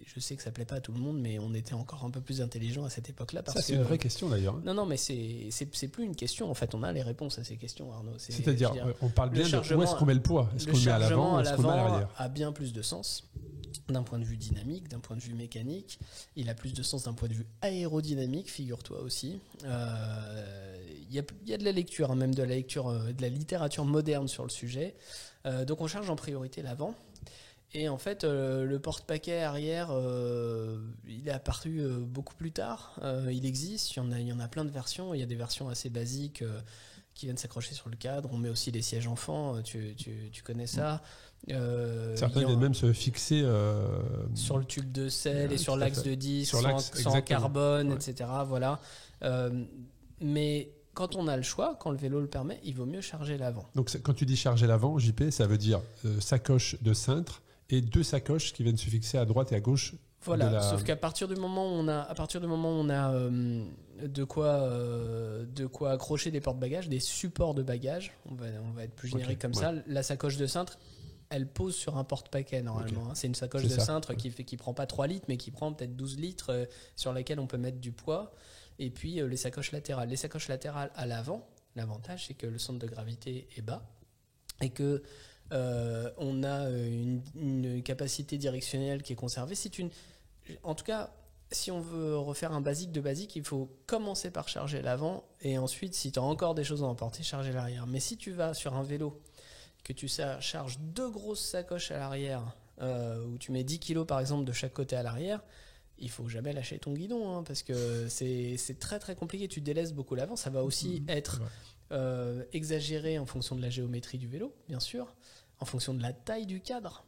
je sais que ça plaît pas à tout le monde, mais on était encore un peu plus intelligent à cette époque-là. Ça, c'est une vraie question d'ailleurs. Non, mais c'est plus une question. En fait, on a les réponses à ces questions, Arnaud. C'est-à-dire, on parle bien de où est-ce qu'on met le poids. Est-ce qu'on le met à l'avant, est-ce qu'on le met à l'arrière? A bien plus de sens d'un point de vue dynamique, d'un point de vue mécanique. Il a plus de sens d'un point de vue aérodynamique, figure-toi aussi. Il y a de la lecture, même de la littérature moderne sur le sujet. Donc on charge en priorité l'avant. Et en fait, le porte-paquet arrière, il est apparu beaucoup plus tard. Il existe, il y en a plein de versions. Il y a des versions assez basiques qui viennent s'accrocher sur le cadre. On met aussi les sièges enfants, tu connais ça. Certains viennent même se fixer sur le tube de selle et sur l'axe de disque, sans carbone, etc. Voilà. Mais quand on a le choix, quand le vélo le permet, il vaut mieux charger l'avant. Donc quand tu dis charger l'avant, JP, ça veut dire sacoche de cintre et 2 sacoches qui viennent se fixer à droite et à gauche. Voilà, sauf qu'à partir du moment où on a de quoi accrocher des porte-bagages, des supports de bagages, on va être plus générique ça, la sacoche de cintre, elle pose sur un porte-paquet normalement. C'est une sacoche de cintre qui prend pas 3 litres, mais qui prend peut-être 12 litres, sur laquelle on peut mettre du poids. Et puis les sacoches latérales. Les sacoches latérales à l'avant, l'avantage c'est que le centre de gravité est bas et que on a une capacité directionnelle qui est conservée. En tout cas, si on veut refaire un basique de basique, il faut commencer par charger l'avant et ensuite, si tu as encore des choses à emporter, charger l'arrière. Mais si tu vas sur un vélo, que tu charges 2 grosses sacoches à l'arrière, où tu mets 10 kilos par exemple de chaque côté à l'arrière, il faut jamais lâcher ton guidon, parce que c'est très très compliqué. Tu délaisses beaucoup l'avant. Ça va aussi être exagéré en fonction de la géométrie du vélo, bien sûr, en fonction de la taille du cadre.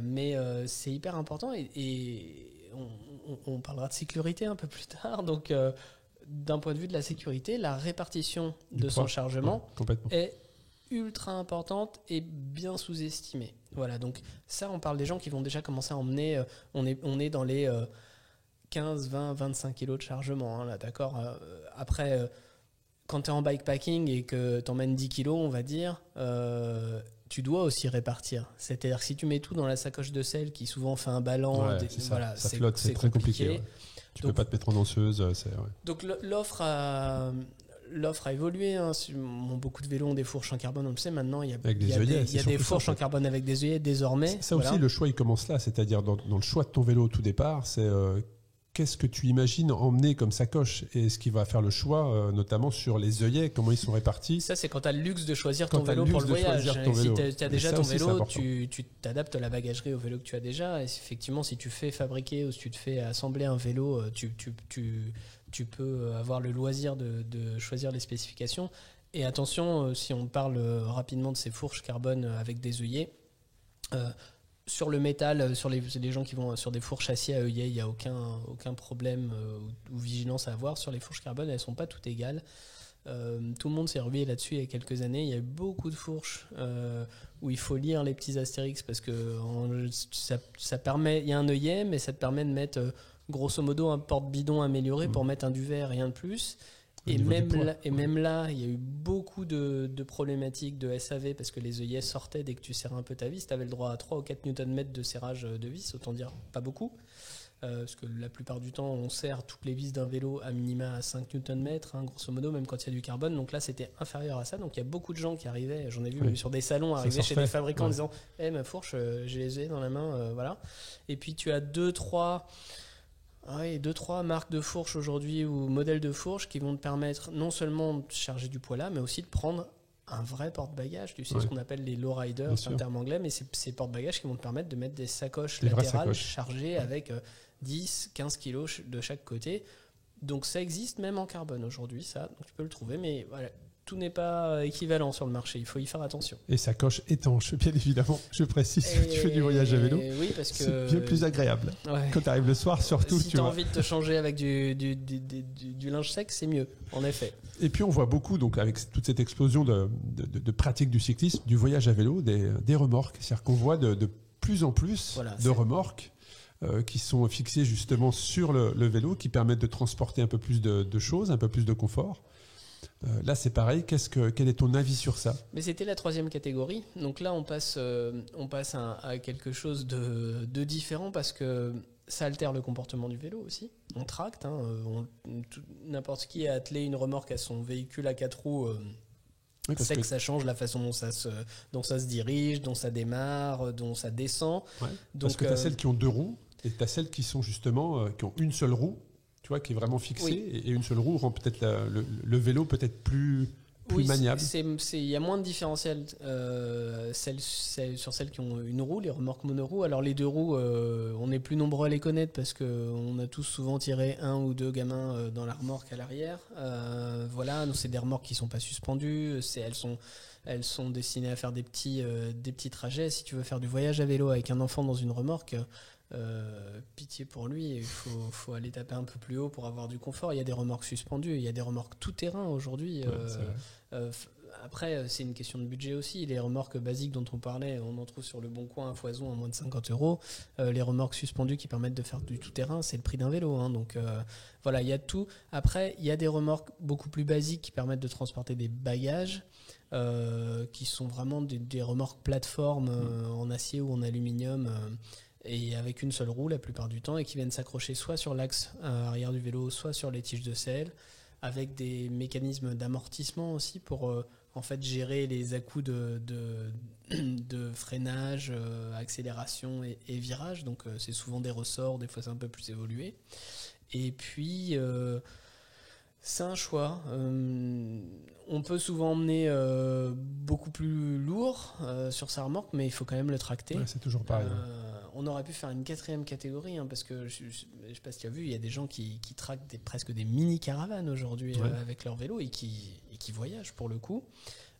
Mais c'est hyper important et on parlera de sécurité un peu plus tard. Donc, d'un point de vue de la sécurité, la répartition de son chargement est ultra importante et bien sous-estimée. Voilà, donc ça, on parle des gens qui vont déjà commencer à emmener. On est dans les 15, 20, 25 kilos de chargement, hein, là, d'accord. Après, quand tu es en bikepacking et que tu emmènes 10 kilos, on va dire, tu dois aussi répartir. C'est-à-dire que si tu mets tout dans la sacoche de selle qui souvent fait un ballon, voilà, ça flotte, c'est très compliqué. Ouais. Tu ne peux pas te mettre en danseuse. Donc l'offre a évolué. Hein. Beaucoup de vélos ont des fourches en carbone, on le sait maintenant. Il y a des fourches en carbone avec des œillets désormais. Ça aussi, le choix, il commence là. C'est-à-dire dans le choix de ton vélo au tout départ, c'est qu'est-ce que tu imagines emmener comme sacoche et ce qui va faire le choix, notamment sur les œillets, comment ils sont répartis. Ça, c'est quand tu as le luxe de choisir ton vélo pour le voyage. Si tu as déjà ton vélo, tu t'adaptes la bagagerie au vélo que tu as déjà. Et effectivement, si tu fais fabriquer ou si tu te fais assembler un vélo, tu peux avoir le loisir de choisir les spécifications. Et attention, si on parle rapidement de ces fourches carbone avec des œillets, sur le métal, sur les gens qui vont sur des fourches acier à œillet, il n'y a aucun problème ou vigilance à avoir. Sur les fourches carbone, elles ne sont pas toutes égales. Tout le monde s'est rué là-dessus il y a quelques années. Il y a eu beaucoup de fourches où il faut lire les petits astérix parce que ça permet. Il y a un œillet, mais ça te permet de mettre grosso modo un porte-bidon amélioré pour mettre un duvet, rien de plus. Et même là, il y a eu beaucoup de problématiques de SAV parce que les œillets sortaient dès que tu serrais un peu ta vis. Tu avais le droit à 3 ou 4 Nm de serrage de vis, autant dire pas beaucoup. Parce que la plupart du temps, on serre toutes les vis d'un vélo à minima à 5 Nm, hein, grosso modo, même quand il y a du carbone. Donc là, c'était inférieur à ça. Donc il y a beaucoup de gens qui arrivaient, j'en ai vu même sur des salons, arriver chez des fabricants en disant ma fourche, j'ai les œillets dans la main, voilà. Et puis tu as 2-3 marques de fourches aujourd'hui ou modèles de fourches qui vont te permettre non seulement de charger du poids là, mais aussi de prendre un vrai porte-bagages. Tu sais ce qu'on appelle les low-riders, c'est un terme anglais, mais c'est ces porte-bagages qui vont te permettre de mettre des sacoches latérales chargées avec 10, 15 kilos de chaque côté. Donc ça existe même en carbone aujourd'hui, ça. Donc tu peux le trouver, mais voilà. Tout n'est pas équivalent sur le marché, il faut y faire attention. Et sacoche étanche, bien évidemment, je précise, si tu fais du voyage à vélo, oui, parce que c'est bien plus agréable. Quand tu arrives le soir, surtout. Si tu as envie de te changer avec du linge sec, c'est mieux, en effet. Et puis on voit beaucoup, donc, avec toute cette explosion de pratique du cyclisme, du voyage à vélo, des remorques. C'est-à-dire qu'on voit de plus en plus de remorques qui sont fixées justement sur le vélo, qui permettent de transporter un peu plus de choses, un peu plus de confort. Là, c'est pareil. Quel est ton avis sur ça ? Mais c'était la 3e catégorie. Donc là, on passe à quelque chose de différent parce que ça altère le comportement du vélo aussi. On tracte. N'importe qui a attelé une remorque à son véhicule à 4 roues. C'est que ça change la façon dont ça se dirige, dont ça démarre, dont ça descend. Ouais, parce que tu as celles qui ont 2 roues et tu as celles qui sont justement qui ont une seule roue. Tu vois, qui est vraiment fixé, et une seule roue rend peut-être le vélo peut-être plus maniable. Il y a moins de différentiel sur celles qui ont une roue, les remorques monoroues. Alors les 2 roues, on est plus nombreux à les connaître parce qu'on a tous souvent tiré 1 ou 2 gamins dans la remorque à l'arrière. Voilà, c'est des remorques qui ne sont pas suspendues, elles sont destinées à faire des petits trajets. Si tu veux faire du voyage à vélo avec un enfant dans une remorque, pitié pour lui, il faut aller taper un peu plus haut pour avoir du confort. Il y a des remorques suspendues, il y a des remorques tout-terrain aujourd'hui. Après, c'est une question de budget aussi. Les remorques basiques dont on parlait, on en trouve sur le Bon Coin à foison à moins de 50 €. Les remorques suspendues qui permettent de faire du tout-terrain, c'est le prix d'un vélo. Hein. Donc voilà, il y a tout. Après, il y a des remorques beaucoup plus basiques qui permettent de transporter des bagages, qui sont vraiment des remorques plateformes en acier ou en aluminium. Et avec une seule roue la plupart du temps, et qui viennent s'accrocher soit sur l'axe arrière du vélo, soit sur les tiges de selle, avec des mécanismes d'amortissement aussi pour en fait gérer les à-coups de freinage, accélération et virage. Donc c'est souvent des ressorts, des fois c'est un peu plus évolué. Et puis c'est un choix. On peut souvent emmener beaucoup plus lourd sur sa remorque, mais il faut quand même le tracter. Ouais, c'est toujours pareil. On aurait pu faire une 4e catégorie, hein, parce que je ne sais pas si tu as vu, il y a des gens qui traquent presque des mini-caravanes aujourd'hui avec leur vélo et qui qui voyagent pour le coup.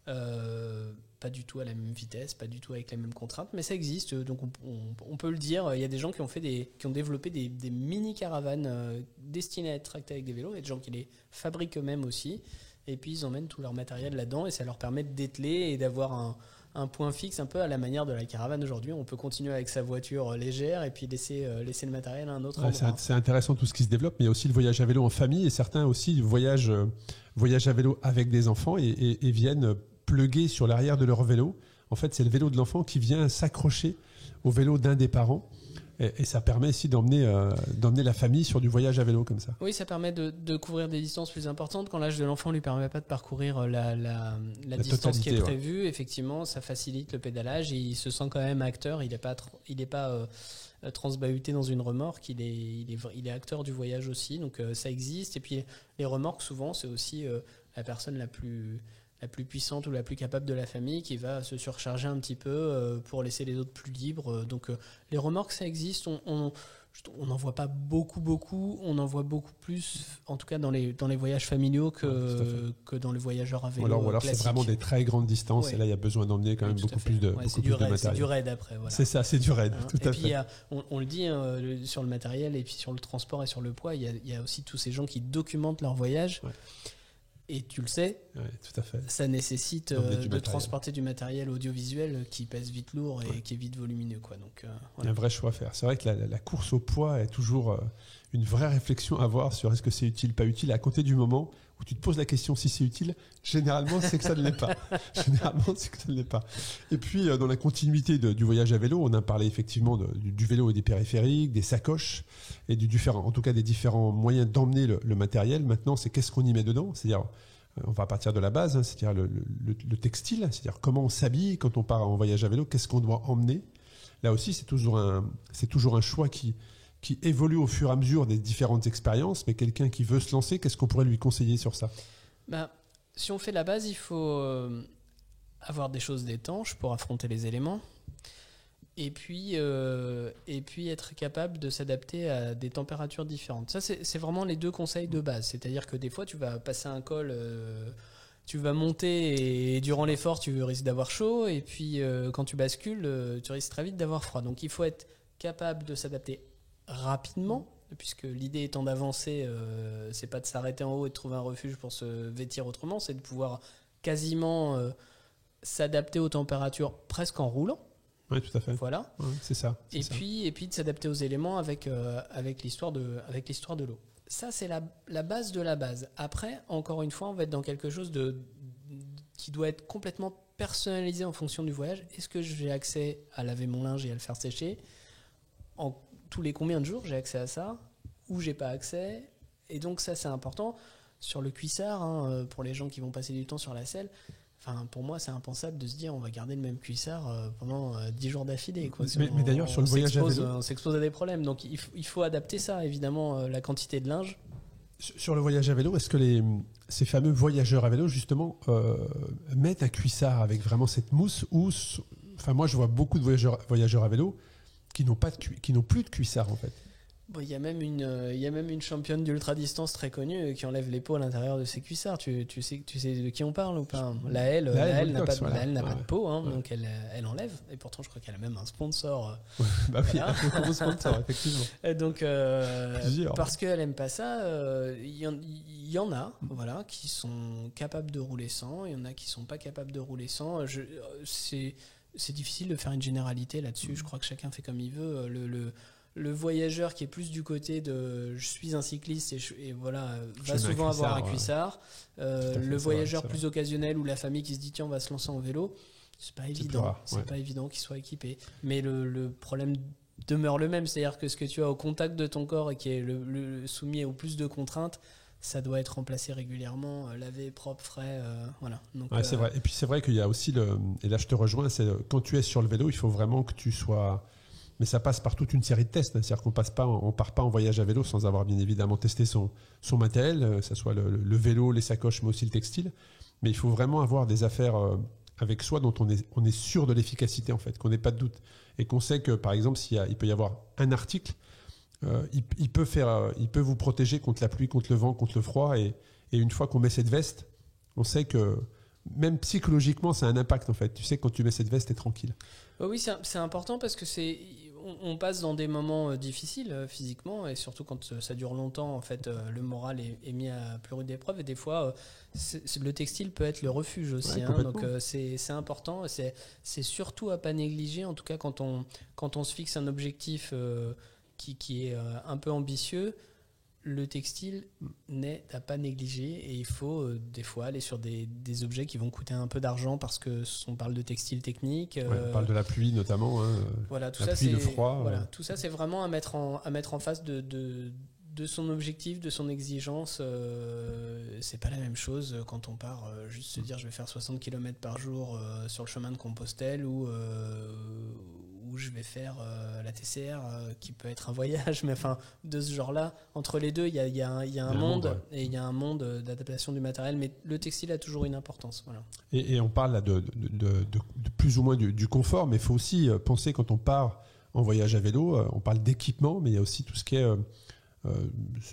Pas du tout à la même vitesse, pas du tout avec les mêmes contraintes, mais ça existe, donc on peut le dire. Il y a des gens qui ont développé des mini-caravanes destinées à être tractées avec des vélos. Il y a des gens qui les fabriquent eux-mêmes aussi, et puis ils emmènent tout leur matériel là-dedans, et ça leur permet de dételer et d'avoir un point fixe, un peu à la manière de la caravane aujourd'hui. On peut continuer avec sa voiture légère et puis laisser le matériel à un autre endroit. C'est intéressant tout ce qui se développe, mais il y a aussi le voyage à vélo en famille, et certains aussi voyagent à vélo avec des enfants et viennent pluguer sur l'arrière de leur vélo. En fait, c'est le vélo de l'enfant qui vient s'accrocher au vélo d'un des parents. Et ça permet aussi d'emmener la famille sur du voyage à vélo comme ça. Oui, ça permet de couvrir des distances plus importantes quand l'âge de l'enfant ne lui permet pas de parcours la distance qui est prévue. Ouais. Effectivement, ça facilite le pédalage et il se sent quand même acteur. Il n'est pas transbahuté dans une remorque. Il est acteur du voyage aussi. Donc ça existe. Et puis les remorques, souvent, c'est aussi la personne la plus puissante ou la plus capable de la famille qui va se surcharger un petit peu pour laisser les autres plus libres. Donc les remorques, ça existe. On n'en voit pas beaucoup. On en voit beaucoup plus, en tout cas dans les voyages familiaux que dans les voyageurs à vélo. Ou alors c'est vraiment des très grandes distances. Ouais. Et là, il y a besoin d'emmener quand même beaucoup plus de matériel. C'est du raid après. Voilà. C'est ça, c'est du raid. Tout à fait. Et puis, on le dit sur le matériel et puis sur le transport et sur le poids, il y a aussi tous ces gens qui documentent leur voyage. Ouais. Et tu le sais, tout à fait. Ça nécessite de transporter du matériel audiovisuel qui pèse vite lourd et qui est vite volumineux. Donc, voilà. Il y a un vrai choix à faire. C'est vrai que la course au poids est toujours une vraie réflexion à avoir sur est-ce que c'est utile, pas utile. À compter du moment où tu te poses la question si c'est utile, généralement c'est que ça ne l'est pas. Et puis dans la continuité du voyage à vélo, on a parlé effectivement du vélo et des périphériques, des sacoches et des différents moyens d'emmener le matériel. Maintenant, c'est qu'est-ce qu'on y met dedans. C'est-à-dire, on va partir de la base, c'est-à-dire le textile, c'est-à-dire comment on s'habille quand on part en voyage à vélo, qu'est-ce qu'on doit emmener. Là aussi, c'est toujours un choix qui évolue au fur et à mesure des différentes expériences, mais quelqu'un qui veut se lancer, qu'est-ce qu'on pourrait lui conseiller sur ça ? Si on fait la base, il faut avoir des choses d'étanches pour affronter les éléments, et puis être capable de s'adapter à des températures différentes. Ça, c'est vraiment les deux conseils de base. C'est-à-dire que des fois, tu vas passer un col, tu vas monter et durant l'effort, tu risques d'avoir chaud, et puis quand tu bascules, tu risques très vite d'avoir froid. Donc il faut être capable de s'adapter rapidement, puisque l'idée étant d'avancer, c'est pas de s'arrêter en haut et de trouver un refuge pour se vêtir autrement, c'est de pouvoir quasiment s'adapter aux températures presque en roulant. Oui, tout à fait. Voilà. Ouais, c'est ça. Et puis de s'adapter aux éléments avec l'histoire de l'eau. Ça, c'est la base de la base. Après, encore une fois, on va être dans quelque chose qui doit être complètement personnalisé en fonction du voyage. Est-ce que j'ai accès à laver mon linge et à le faire sécher ? En tous les combien de jours j'ai accès à ça, ou j'ai pas accès, et donc ça c'est important. Sur le cuissard, pour les gens qui vont passer du temps sur la selle, pour moi c'est impensable de se dire on va garder le même cuissard pendant 10 jours d'affilée. Mais d'ailleurs sur le voyage à vélo, on s'expose à des problèmes, donc il faut adapter ça, évidemment, la quantité de linge. Sur le voyage à vélo, est-ce que ces fameux voyageurs à vélo justement mettent un cuissard avec vraiment cette mousse, ou moi je vois beaucoup de voyageurs à vélo qui n'ont plus de cuissard en fait. Bon, il y a même une championne d'ultra-distance très connue qui enlève les peaux à l'intérieur de ses cuissards. Tu sais de qui on parle ou pas ? La L n'a pas de peau, donc elle enlève. Et pourtant, je crois qu'elle a même un sponsor. Oui, un gros sponsor, effectivement. Et donc, parce qu'elle n'aime pas ça, il y en a qui sont capables de rouler sans, il y en a qui ne sont pas capables de rouler sans. C'est difficile de faire une généralité là-dessus. Je crois que chacun fait comme il veut. Le voyageur qui est plus du côté de je suis un cycliste va souvent avoir un cuissard. Le voyageur plus occasionnel ou la famille qui se dit tiens on va se lancer en vélo, c'est pas évident. Pas évident qu'il soit équipé. Mais le problème demeure le même, c'est-à-dire que ce que tu as au contact de ton corps et qui est le soumis au plus de contraintes, ça doit être remplacé régulièrement, lavé, propre, frais, voilà. Donc, c'est vrai. Et puis c'est vrai qu'il y a aussi et là je te rejoins, c'est quand tu es sur le vélo, il faut vraiment que tu sois. Mais ça passe par toute une série de tests. C'est-à-dire qu'on part pas en voyage à vélo sans avoir bien évidemment testé son matériel, que ce soit le vélo, les sacoches, mais aussi le textile. Mais il faut vraiment avoir des affaires avec soi dont on est sûr de l'efficacité en fait, qu'on n'ait pas de doute et qu'on sait que par exemple il peut y avoir un article. Il peut vous protéger contre la pluie, contre le vent, contre le froid, et une fois qu'on met cette veste, on sait que même psychologiquement, ça a un impact en fait. Tu sais que quand tu mets cette veste, t'es tranquille. Oui, c'est important parce que on passe dans des moments difficiles physiquement et surtout quand ça dure longtemps, en fait, le moral est mis à plus rude épreuve et des fois, le textile peut être le refuge aussi. Donc c'est important. C'est surtout à pas négliger, en tout cas quand on se fixe un objectif qui est un peu ambitieux. Le textile n'est à pas négliger et il faut des fois aller sur des objets qui vont coûter un peu d'argent parce que on parle de textile technique. On parle de la pluie notamment. Voilà, tout la ça pluie, c'est le froid. Voilà, tout ça c'est vraiment à mettre en face de son objectif, de son exigence. C'est pas la même chose quand on part juste se dire je vais faire 60 km par jour sur le chemin de Compostelle ou je vais faire la TCR qui peut être un voyage, mais enfin de ce genre-là. Entre les deux, il y a un monde et il y a un monde d'adaptation du matériel, mais le textile a toujours une importance. Voilà. Et on parle là de plus ou moins du confort, mais il faut aussi penser quand on part en voyage à vélo, on parle d'équipement, mais il y a aussi tout ce qui est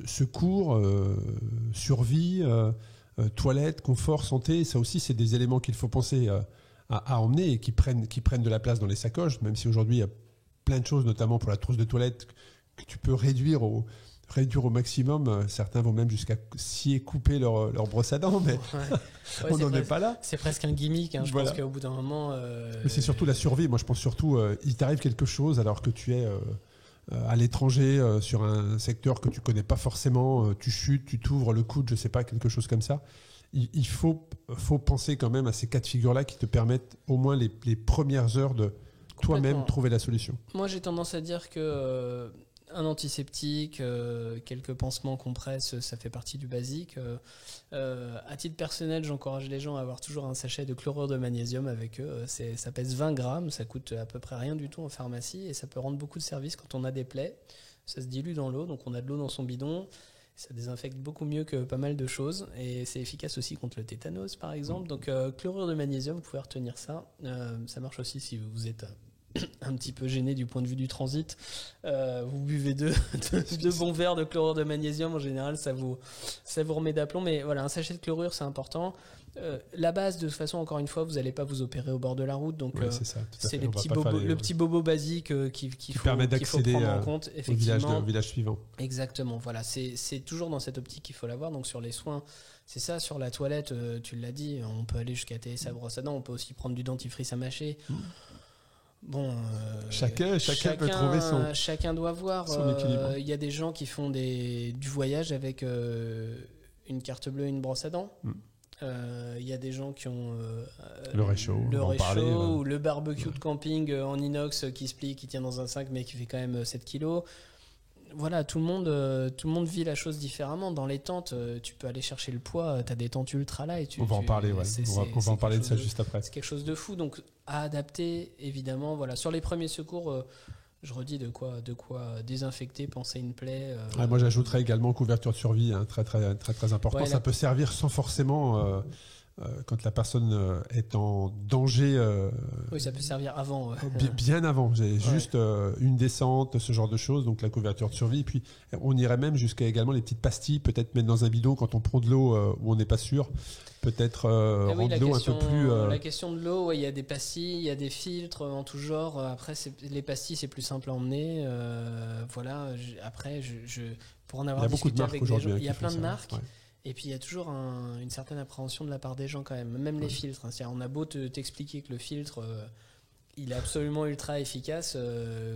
secours, survie, toilette, confort, santé. Ça aussi, c'est des éléments qu'il faut penser à emmener et qui prennent de la place dans les sacoches, même si aujourd'hui il y a plein de choses, notamment pour la trousse de toilette, que tu peux réduire au maximum. Certains vont même jusqu'à scier, couper leur brosse à dents, mais on n'en est pas là. C'est presque un gimmick, je pense qu'au bout d'un moment... Mais c'est surtout la survie. Moi, je pense surtout, il t'arrive quelque chose alors que tu es à l'étranger, sur un secteur que tu connais pas forcément, tu chutes, tu t'ouvres le coude, je sais pas, quelque chose comme ça. Il faut penser quand même à ces cas de figure-là qui te permettent au moins les premières heures de toi-même trouver la solution. Moi, j'ai tendance à dire que un antiseptique, quelques pansements compresses, ça fait partie du basique. À titre personnel, j'encourage les gens à avoir toujours un sachet de chlorure de magnésium avec eux. Ça pèse 20 grammes, ça coûte à peu près rien du tout en pharmacie et ça peut rendre beaucoup de service quand on a des plaies. Ça se dilue dans l'eau, donc on a de l'eau dans son bidon. Ça désinfecte beaucoup mieux que pas mal de choses et c'est efficace aussi contre le tétanos par exemple. Donc chlorure de magnésium, vous pouvez retenir ça. Ça marche aussi si vous êtes un petit peu gêné du point de vue du transit. Vous buvez deux bons verres de chlorure de magnésium, en général ça vous remet d'aplomb. Mais voilà, un sachet de chlorure c'est important. La base, de toute façon, encore une fois, vous n'allez pas vous opérer au bord de la route, donc c'est le petit bobo basique qu'il faut prendre en compte, effectivement. Au village suivant. Exactement, voilà, c'est toujours dans cette optique qu'il faut l'avoir. Donc sur les soins, c'est ça. Sur la toilette, tu l'as dit, on peut aller jusqu'à sa brosse à dents, on peut aussi prendre du dentifrice à mâcher. Bon, chacun peut trouver son. Chacun doit voir. Son équilibre. Il y a des gens qui font du voyage avec une carte bleue et une brosse à dents. Il y a des gens qui ont le réchaud ou le barbecue de camping en inox qui se plie, qui tient dans un sac mais qui fait quand même 7 kilos. Voilà, tout le monde vit la chose différemment. Dans les tentes, tu peux aller chercher le poids, tu as des tentes ultra light. On va en parler, on va en parler de ça juste après. C'est quelque chose de fou, donc à adapter, évidemment. Voilà. Sur les premiers secours, je redis de quoi désinfecter, panser une plaie. Moi, j'ajouterais également couverture de survie, très, très, très, très important. Ouais, ça peut servir sans forcément... quand la personne est en danger. Oui, ça peut servir avant. Bien avant. J'ai juste une descente, ce genre de choses, donc la couverture de survie. Et puis, on irait même jusqu'à également les petites pastilles, peut-être mettre dans un bidon quand on prend de l'eau où on n'est pas sûr. Peut-être rendre l'eau un peu plus... La question de l'eau, il y a des pastilles, il y a des filtres en tout genre. Après, les pastilles, c'est plus simple à emmener. Voilà. Après, pour en avoir discuté avec des gens, il y a plein de marques. Ouais. Et puis il y a toujours une certaine appréhension de la part des gens quand même les filtres. C'est-à-dire, on a beau t'expliquer que le filtre, il est absolument ultra efficace.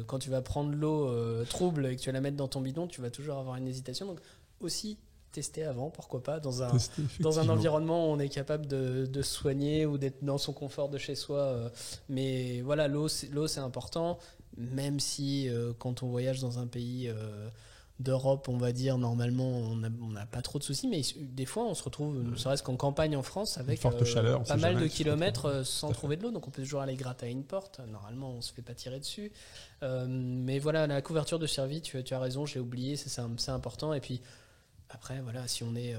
Quand tu vas prendre l'eau trouble et que tu vas la mettre dans ton bidon, tu vas toujours avoir une hésitation. Donc aussi tester avant, pourquoi pas, dans un environnement où on est capable de se soigner ou d'être dans son confort de chez soi. Mais voilà, l'eau c'est important, même si quand on voyage dans un pays... d'Europe, on va dire, normalement, on n'a pas trop de soucis, mais des fois, on se retrouve, ne serait-ce qu'en campagne en France, avec forte chaleur, pas mal de kilomètres sans trouver de l'eau, donc on peut toujours aller gratter à une porte. Normalement, on ne se fait pas tirer dessus. Mais voilà, la couverture de survie, tu as raison, j'ai oublié, c'est important. Et puis, après, voilà, si on est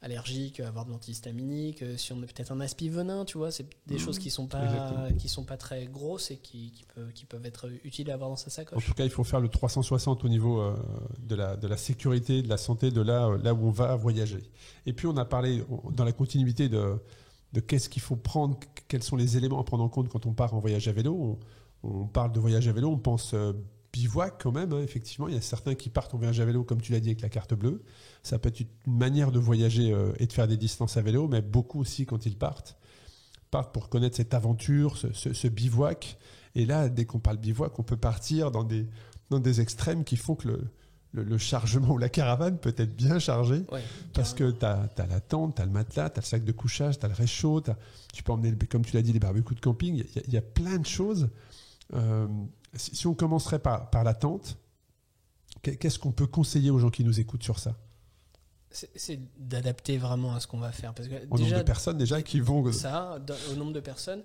allergique, avoir de l'antihistaminique, si on a peut-être un aspi venin, tu vois, c'est des choses qui sont pas très grosses et qui peuvent être utiles à avoir dans sa sacoche. En tout cas, il faut faire le 360 au niveau de la sécurité, de la santé, de là où on va voyager. Et puis on a parlé dans la continuité de qu'est-ce qu'il faut prendre, quels sont les éléments à prendre en compte quand on part en voyage à vélo. On parle de voyage à vélo, on pense bivouac quand même, hein, effectivement. Il y a certains qui partent en voyage à vélo, comme tu l'as dit, avec la carte bleue. Ça peut être une manière de voyager et de faire des distances à vélo, mais beaucoup aussi, quand ils partent pour connaître cette aventure, ce bivouac. Et là, dès qu'on parle bivouac, on peut partir dans des extrêmes qui font que le chargement ou la caravane peut être bien chargée, parce que tu as la tente, tu as le matelas, tu as le sac de couchage, tu as le réchaud, tu peux emmener, comme tu l'as dit, les barbecues de camping. Il y a plein de choses. Si on commencerait par la tente, qu'est-ce qu'on peut conseiller aux gens qui nous écoutent sur ça ? C'est d'adapter vraiment à ce qu'on va faire. Parce que au nombre de personnes déjà qui vont... Ça, au nombre de personnes.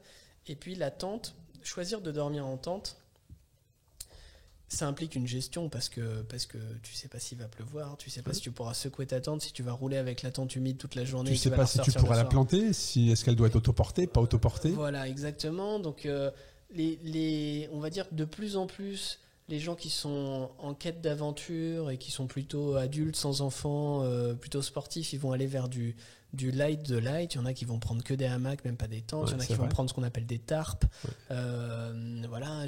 Et puis la tente, choisir de dormir en tente, ça implique une gestion parce que tu sais pas s'il va pleuvoir, tu sais pas si tu pourras secouer ta tente, si tu vas rouler avec la tente humide toute la journée. Tu sais pas si tu pourras la planter, est-ce qu'elle doit être autoportée, pas autoportée. Voilà, exactement. Donc on va dire de plus en plus, les gens qui sont en quête d'aventure et qui sont plutôt adultes, sans enfants, plutôt sportifs, ils vont aller vers du light de light. Il y en a qui vont prendre que des hamacs, même pas des tentes. Il y en a qui vont prendre ce qu'on appelle des tarpes. Voilà,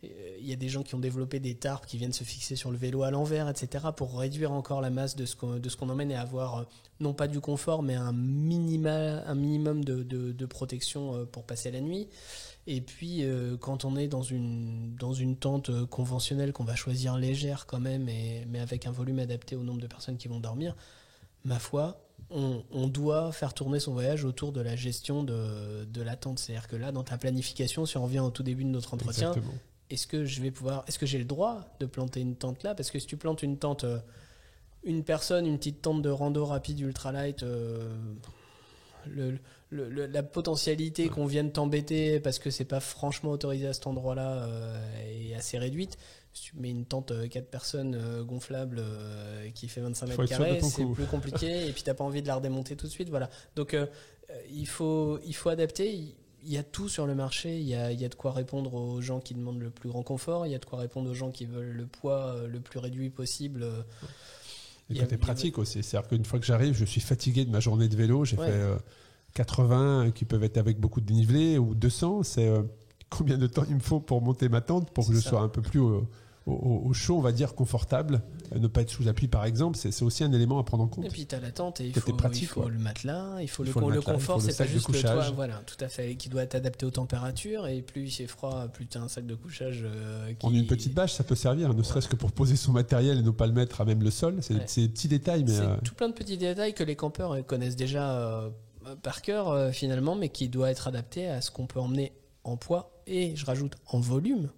il y a des gens qui ont développé des tarpes qui viennent se fixer sur le vélo à l'envers, etc., pour réduire encore la masse de ce qu'on emmène et avoir non pas du confort, mais un minimum de protection pour passer la nuit. Et puis, quand on est dans une tente conventionnelle qu'on va choisir légère quand même, mais avec un volume adapté au nombre de personnes qui vont dormir, ma foi, on doit faire tourner son voyage autour de la gestion de la tente. C'est-à-dire que là, dans ta planification, si on revient au tout début de notre entretien, est-ce que j'ai le droit de planter une tente là ? Parce que si tu plantes une tente, une petite tente de rando rapide ultralight, la potentialité qu'on vienne t'embêter parce que c'est pas franchement autorisé à cet endroit-là est assez réduite. Si tu mets une tente 4 personnes gonflable qui fait 25 mètres carrés, c'est plus compliqué et puis t'as pas envie de la redémonter tout de suite. Voilà. Donc il faut adapter. Il y a tout sur le marché. Il y a de quoi répondre aux gens qui demandent le plus grand confort. Il y a de quoi répondre aux gens qui veulent le poids le plus réduit possible. Et côté pratique aussi. C'est-à-dire qu'une fois que j'arrive, je suis fatigué de ma journée de vélo. J'ai fait 80 qui peuvent être avec beaucoup de dénivelé ou 200. C'est combien de temps il me faut pour monter ma tente pour que je sois un peu plus au chaud, on va dire, confortable. Ne pas être sous la pluie, par exemple, c'est aussi un élément à prendre en compte. Et puis tu as la tente et il faut le matelas, il faut le confort, c'est pas juste le toit, voilà, tout à fait, qui doit être adapté aux températures. Et plus il fait froid, plus tu as un sac de couchage En une petite bâche, ça peut servir, ne serait-ce que pour poser son matériel et ne pas le mettre à même le sol. C'est des petits détails. Mais c'est tout plein de petits détails que les campeurs connaissent déjà par cœur, finalement, mais qui doit être adapté à ce qu'on peut emmener en poids et, je rajoute, en volume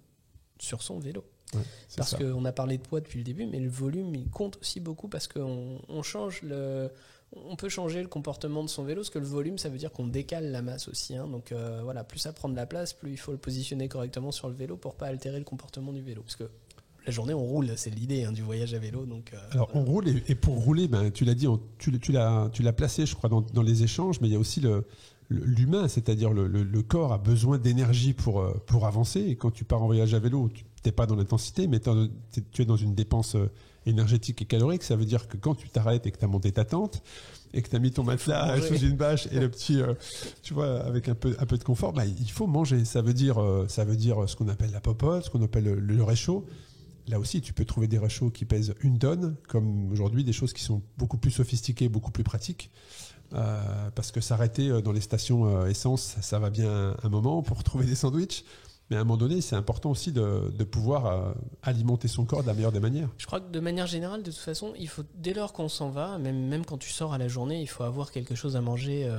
sur son vélo. Ouais, parce qu'on a parlé de poids depuis le début, mais le volume il compte aussi beaucoup parce qu'on on peut changer le comportement de son vélo, parce que le volume ça veut dire qu'on décale la masse aussi, hein. Donc voilà, plus ça prend de la place, plus il faut le positionner correctement sur le vélo pour pas altérer le comportement du vélo, parce que la journée on roule, c'est l'idée du voyage à vélo. Donc, alors on roule et pour rouler, tu l'as dit, tu l'as placé je crois dans les échanges, mais il y a aussi l'humain, c'est-à-dire le corps a besoin d'énergie pour avancer, et quand tu pars en voyage à vélo, tu n'es pas dans l'intensité, mais tu es dans une dépense énergétique et calorique. Ça veut dire que quand tu t'arrêtes et que tu as monté ta tente et que tu as mis ton matelas sous une bâche et le petit, tu vois, avec un peu de confort, il faut manger. Ça veut dire ce qu'on appelle la popote, ce qu'on appelle le réchaud. Là aussi, tu peux trouver des réchauds qui pèsent 1 tonne, comme aujourd'hui des choses qui sont beaucoup plus sophistiquées, beaucoup plus pratiques. Parce que s'arrêter dans les stations essence, ça va bien un moment pour trouver des sandwichs. Mais à un moment donné, c'est important aussi de pouvoir alimenter son corps de la meilleure des manières. Je crois que de manière générale, de toute façon, il faut, dès lors qu'on s'en va, même quand tu sors à la journée, il faut avoir quelque chose à manger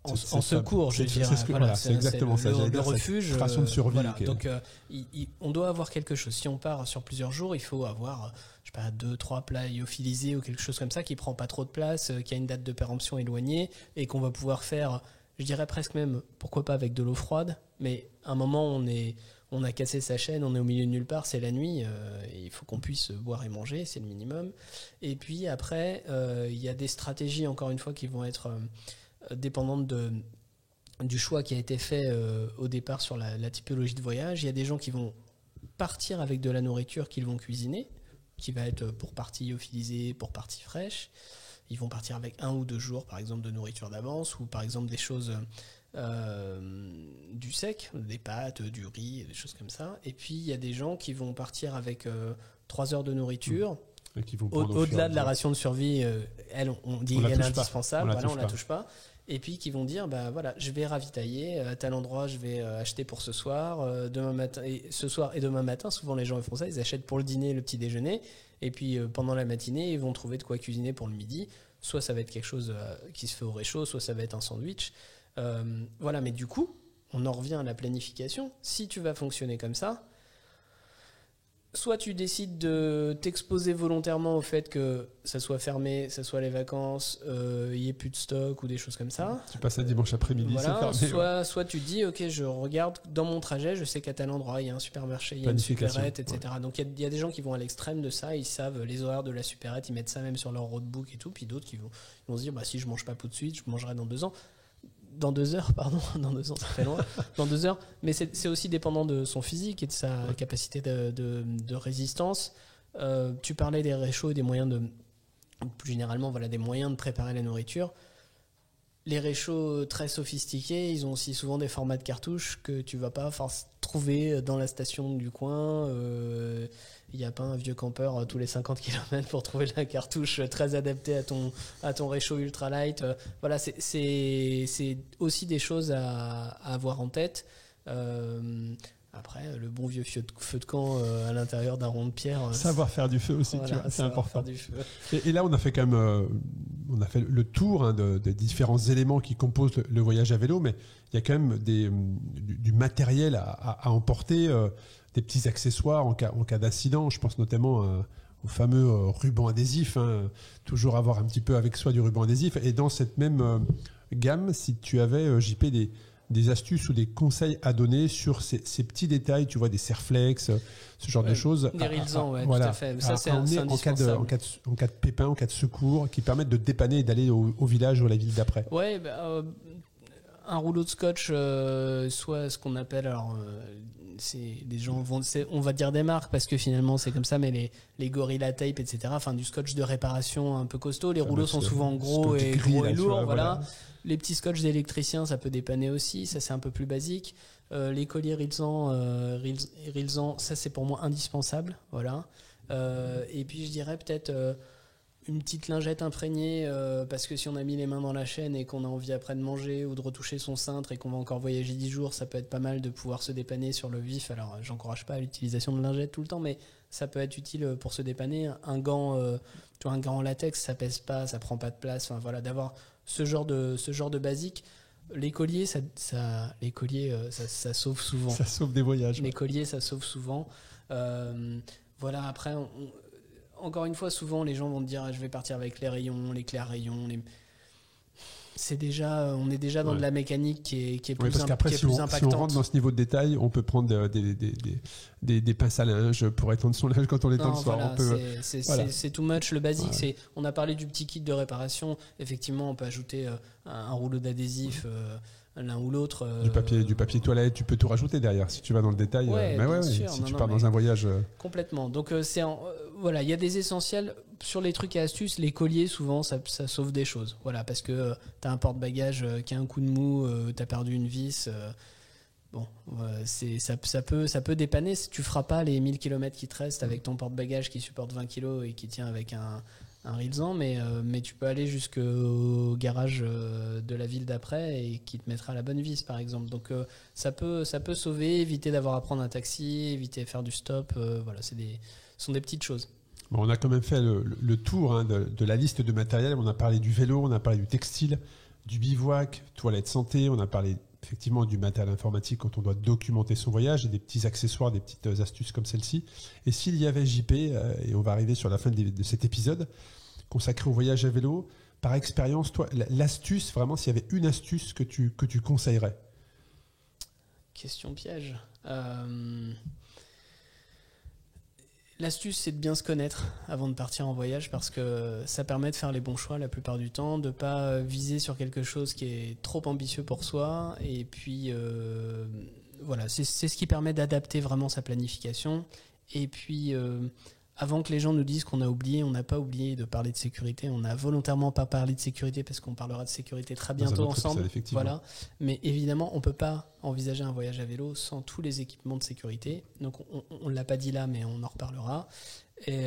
en secours, je dirais. C'est exactement ça. Le refuge. Ration de survie. Voilà. Donc, on doit avoir quelque chose. Si on part sur plusieurs jours, il faut avoir, je sais pas, 2-3 plats lyophilisés ou quelque chose comme ça qui prend pas trop de place, qui a une date de péremption éloignée et qu'on va pouvoir faire, je dirais presque même, pourquoi pas avec de l'eau froide, mais à un moment on est on a cassé sa chaîne, on est au milieu de nulle part, c'est la nuit, et il faut qu'on puisse boire et manger, c'est le minimum. Et puis après, il y a des stratégies, encore une fois, qui vont être dépendantes du choix qui a été fait au départ sur la typologie de voyage. Il y a des gens qui vont partir avec de la nourriture qu'ils vont cuisiner, qui va être pour partie lyophilisée, pour partie fraîche. Ils vont partir avec 1 ou 2 jours, par exemple, de nourriture d'avance, ou par exemple des choses du sec, des pâtes, du riz, des choses comme ça. Et puis il y a des gens qui vont partir avec 3 heures de nourriture. Et qui vont Au-delà de la ration de survie, elle, on dit qu'elle est indispensable, on la touche pas. Et puis qui vont dire, bah voilà, je vais ravitailler à tel endroit, je vais acheter pour ce soir, demain matin, et ce soir et demain matin. Souvent les gens font ça, ils achètent pour le dîner, le petit déjeuner, et puis pendant la matinée, ils vont trouver de quoi cuisiner pour le midi. Soit ça va être quelque chose qui se fait au réchaud, soit ça va être un sandwich. Voilà, mais du coup, on en revient à la planification. Si tu vas fonctionner comme ça, soit tu décides de t'exposer volontairement au fait que ça soit fermé, ça soit les vacances, il n'y ait plus de stock ou des choses comme ça. Tu passes un dimanche après-midi, voilà, c'est fermé. Soit tu dis, ok, je regarde dans mon trajet, je sais qu'à tel endroit, il y a un supermarché, il y a une supérette, etc. Ouais. Donc il y a des gens qui vont à l'extrême de ça, ils savent les horaires de la supérette, ils mettent ça même sur leur roadbook et tout, puis d'autres qui vont se dire, bah, si je mange pas tout de suite, je mangerai dans 2 ans. Dans 2 heures, pardon, dans 2 ans, ça fait loin. Dans 2 heures, mais c'est aussi dépendant de son physique et de sa capacité de résistance. Tu parlais des réchauds et des moyens plus généralement, voilà, des moyens de préparer la nourriture. Les réchauds très sophistiqués, ils ont aussi souvent des formats de cartouches que tu vas pas trouver dans la station du coin. Il n'y a pas un vieux campeur tous les 50 km pour trouver la cartouche très adaptée à ton réchaud ultra light. Voilà, c'est aussi des choses à avoir en tête. Après, le bon vieux feu de camp à l'intérieur d'un rond de pierre. Savoir faire du feu aussi, voilà, tu vois, c'est important. Et là, on a fait quand même on a fait le tour des différents éléments qui composent le voyage à vélo, mais il y a quand même du matériel à emporter, des petits accessoires en cas d'incident. Je pense notamment au fameux ruban adhésif, toujours avoir un petit peu avec soi du ruban adhésif. Et dans cette même gamme, si tu avais, JP, des astuces ou des conseils à donner sur ces petits détails, tu vois, des serflex, ce genre de choses. Des rilsans, ouais, voilà, tout à fait. Ça, c'est indispensable. En cas de pépin, en cas de secours, qui permettent de dépanner et d'aller au village ou à la ville d'après. Ouais, un rouleau de scotch, soit ce qu'on appelle, les gens on va dire des marques parce que finalement c'est comme ça, mais les Gorilla Tape, etc. Enfin, du scotch de réparation un peu costaud. Les rouleaux sont souvent gros et lourds, voilà. Les petits scotch d'électricien, ça peut dépanner aussi. Ça, c'est un peu plus basique. Les colliers Rilsan, ça, c'est pour moi indispensable. Voilà. Et puis, je dirais peut-être une petite lingette imprégnée, parce que si on a mis les mains dans la chaîne et qu'on a envie après de manger ou de retoucher son cintre et qu'on va encore voyager 10 jours, ça peut être pas mal de pouvoir se dépanner sur le vif. Alors, j'encourage pas l'utilisation de lingettes tout le temps, mais ça peut être utile pour se dépanner. Un gant en latex, ça pèse pas, ça prend pas de place. Enfin, voilà, d'avoir ce genre de basique. Les colliers, ça sauve souvent. Ça sauve des voyages. Les colliers, ça sauve souvent. Voilà, après, encore une fois, souvent, les gens vont te dire, je vais partir avec les rayons, les clairs rayons. On est déjà dans de la mécanique qui est plus, parce qu'après, plus impactante. Si on rentre dans ce niveau de détail, on peut prendre des pinces à linge pour étendre son linge quand on l'étend le soir. Voilà, c'est too much. Le basique, on a parlé du petit kit de réparation. Effectivement, on peut ajouter un rouleau d'adhésif, l'un ou l'autre. Du papier toilette, tu peux tout rajouter derrière si tu vas dans le détail. Si tu pars dans un voyage. Complètement. Donc, voilà, il y a des essentiels. Sur les trucs et astuces, les colliers, souvent, ça sauve des choses. Voilà, parce que tu as un porte-bagages qui a un coup de mou, tu as perdu une vis. Ça peut dépanner. Tu feras pas les 1000 km qui te restent avec ton porte-bagages qui supporte 20 kg et qui tient avec un Rilsan, mais tu peux aller jusqu'au garage de la ville d'après et qui te mettra la bonne vis, par exemple. Donc, ça peut sauver, éviter d'avoir à prendre un taxi, éviter de faire du stop. Voilà, ce sont des petites choses. Bon, on a quand même fait le tour de la liste de matériel. On a parlé du vélo, on a parlé du textile, du bivouac, toilette santé. On a parlé effectivement du matériel informatique quand on doit documenter son voyage et des petits accessoires, des petites astuces comme celle-ci. Et s'il y avait JP, et on va arriver sur la fin de cet épisode consacré au voyage à vélo, par expérience, toi, l'astuce, vraiment, s'il y avait une astuce que tu conseillerais? Question piège. L'astuce, c'est de bien se connaître avant de partir en voyage parce que ça permet de faire les bons choix la plupart du temps, de ne pas viser sur quelque chose qui est trop ambitieux pour soi. Et puis, voilà, c'est ce qui permet d'adapter vraiment sa planification. Et puis, avant que les gens nous disent qu'on a oublié, on n'a pas oublié de parler de sécurité. On n'a volontairement pas parlé de sécurité parce qu'on parlera de sécurité très bientôt ensemble. Voilà. Mais évidemment, on ne peut pas envisager un voyage à vélo sans tous les équipements de sécurité. Donc, on ne l'a pas dit là, mais on en reparlera. Et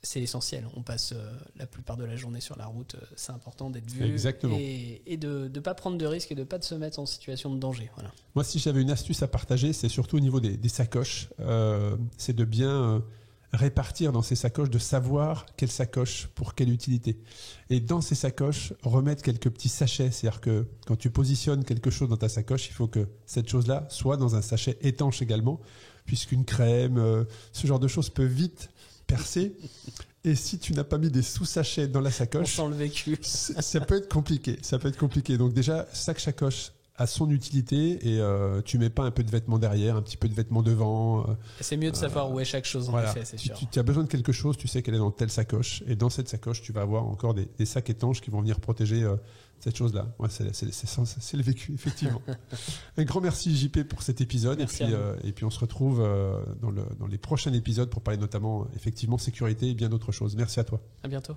c'est essentiel. On passe la plupart de la journée sur la route. C'est important d'être vu. Exactement. Et de ne pas prendre de risques et de ne pas se mettre en situation de danger. Voilà. Moi, si j'avais une astuce à partager, c'est surtout au niveau des sacoches. C'est de bien répartir dans ces sacoches, de savoir quelle sacoche pour quelle utilité. Et dans ces sacoches, remettre quelques petits sachets. C'est-à-dire que quand tu positionnes quelque chose dans ta sacoche, il faut que cette chose-là soit dans un sachet étanche également, puisqu'une crème, ce genre de choses peut vite percer. Et si tu n'as pas mis des sous-sachets dans la sacoche, on sent le vécu. Ça peut être compliqué. Ça peut être compliqué. Donc déjà, chaque sacoche a son utilité et tu mets pas un peu de vêtements derrière, un petit peu de vêtements devant. C'est mieux de savoir où est chaque chose en effet, c'est sûr. Tu as besoin de quelque chose, tu sais qu'elle est dans telle sacoche et dans cette sacoche, tu vas avoir encore des sacs étanches qui vont venir protéger cette chose-là. Ouais, c'est le vécu, effectivement. Un grand merci JP pour cet épisode et puis on se retrouve dans les prochains épisodes pour parler notamment effectivement sécurité et bien d'autres choses. Merci à toi. À bientôt.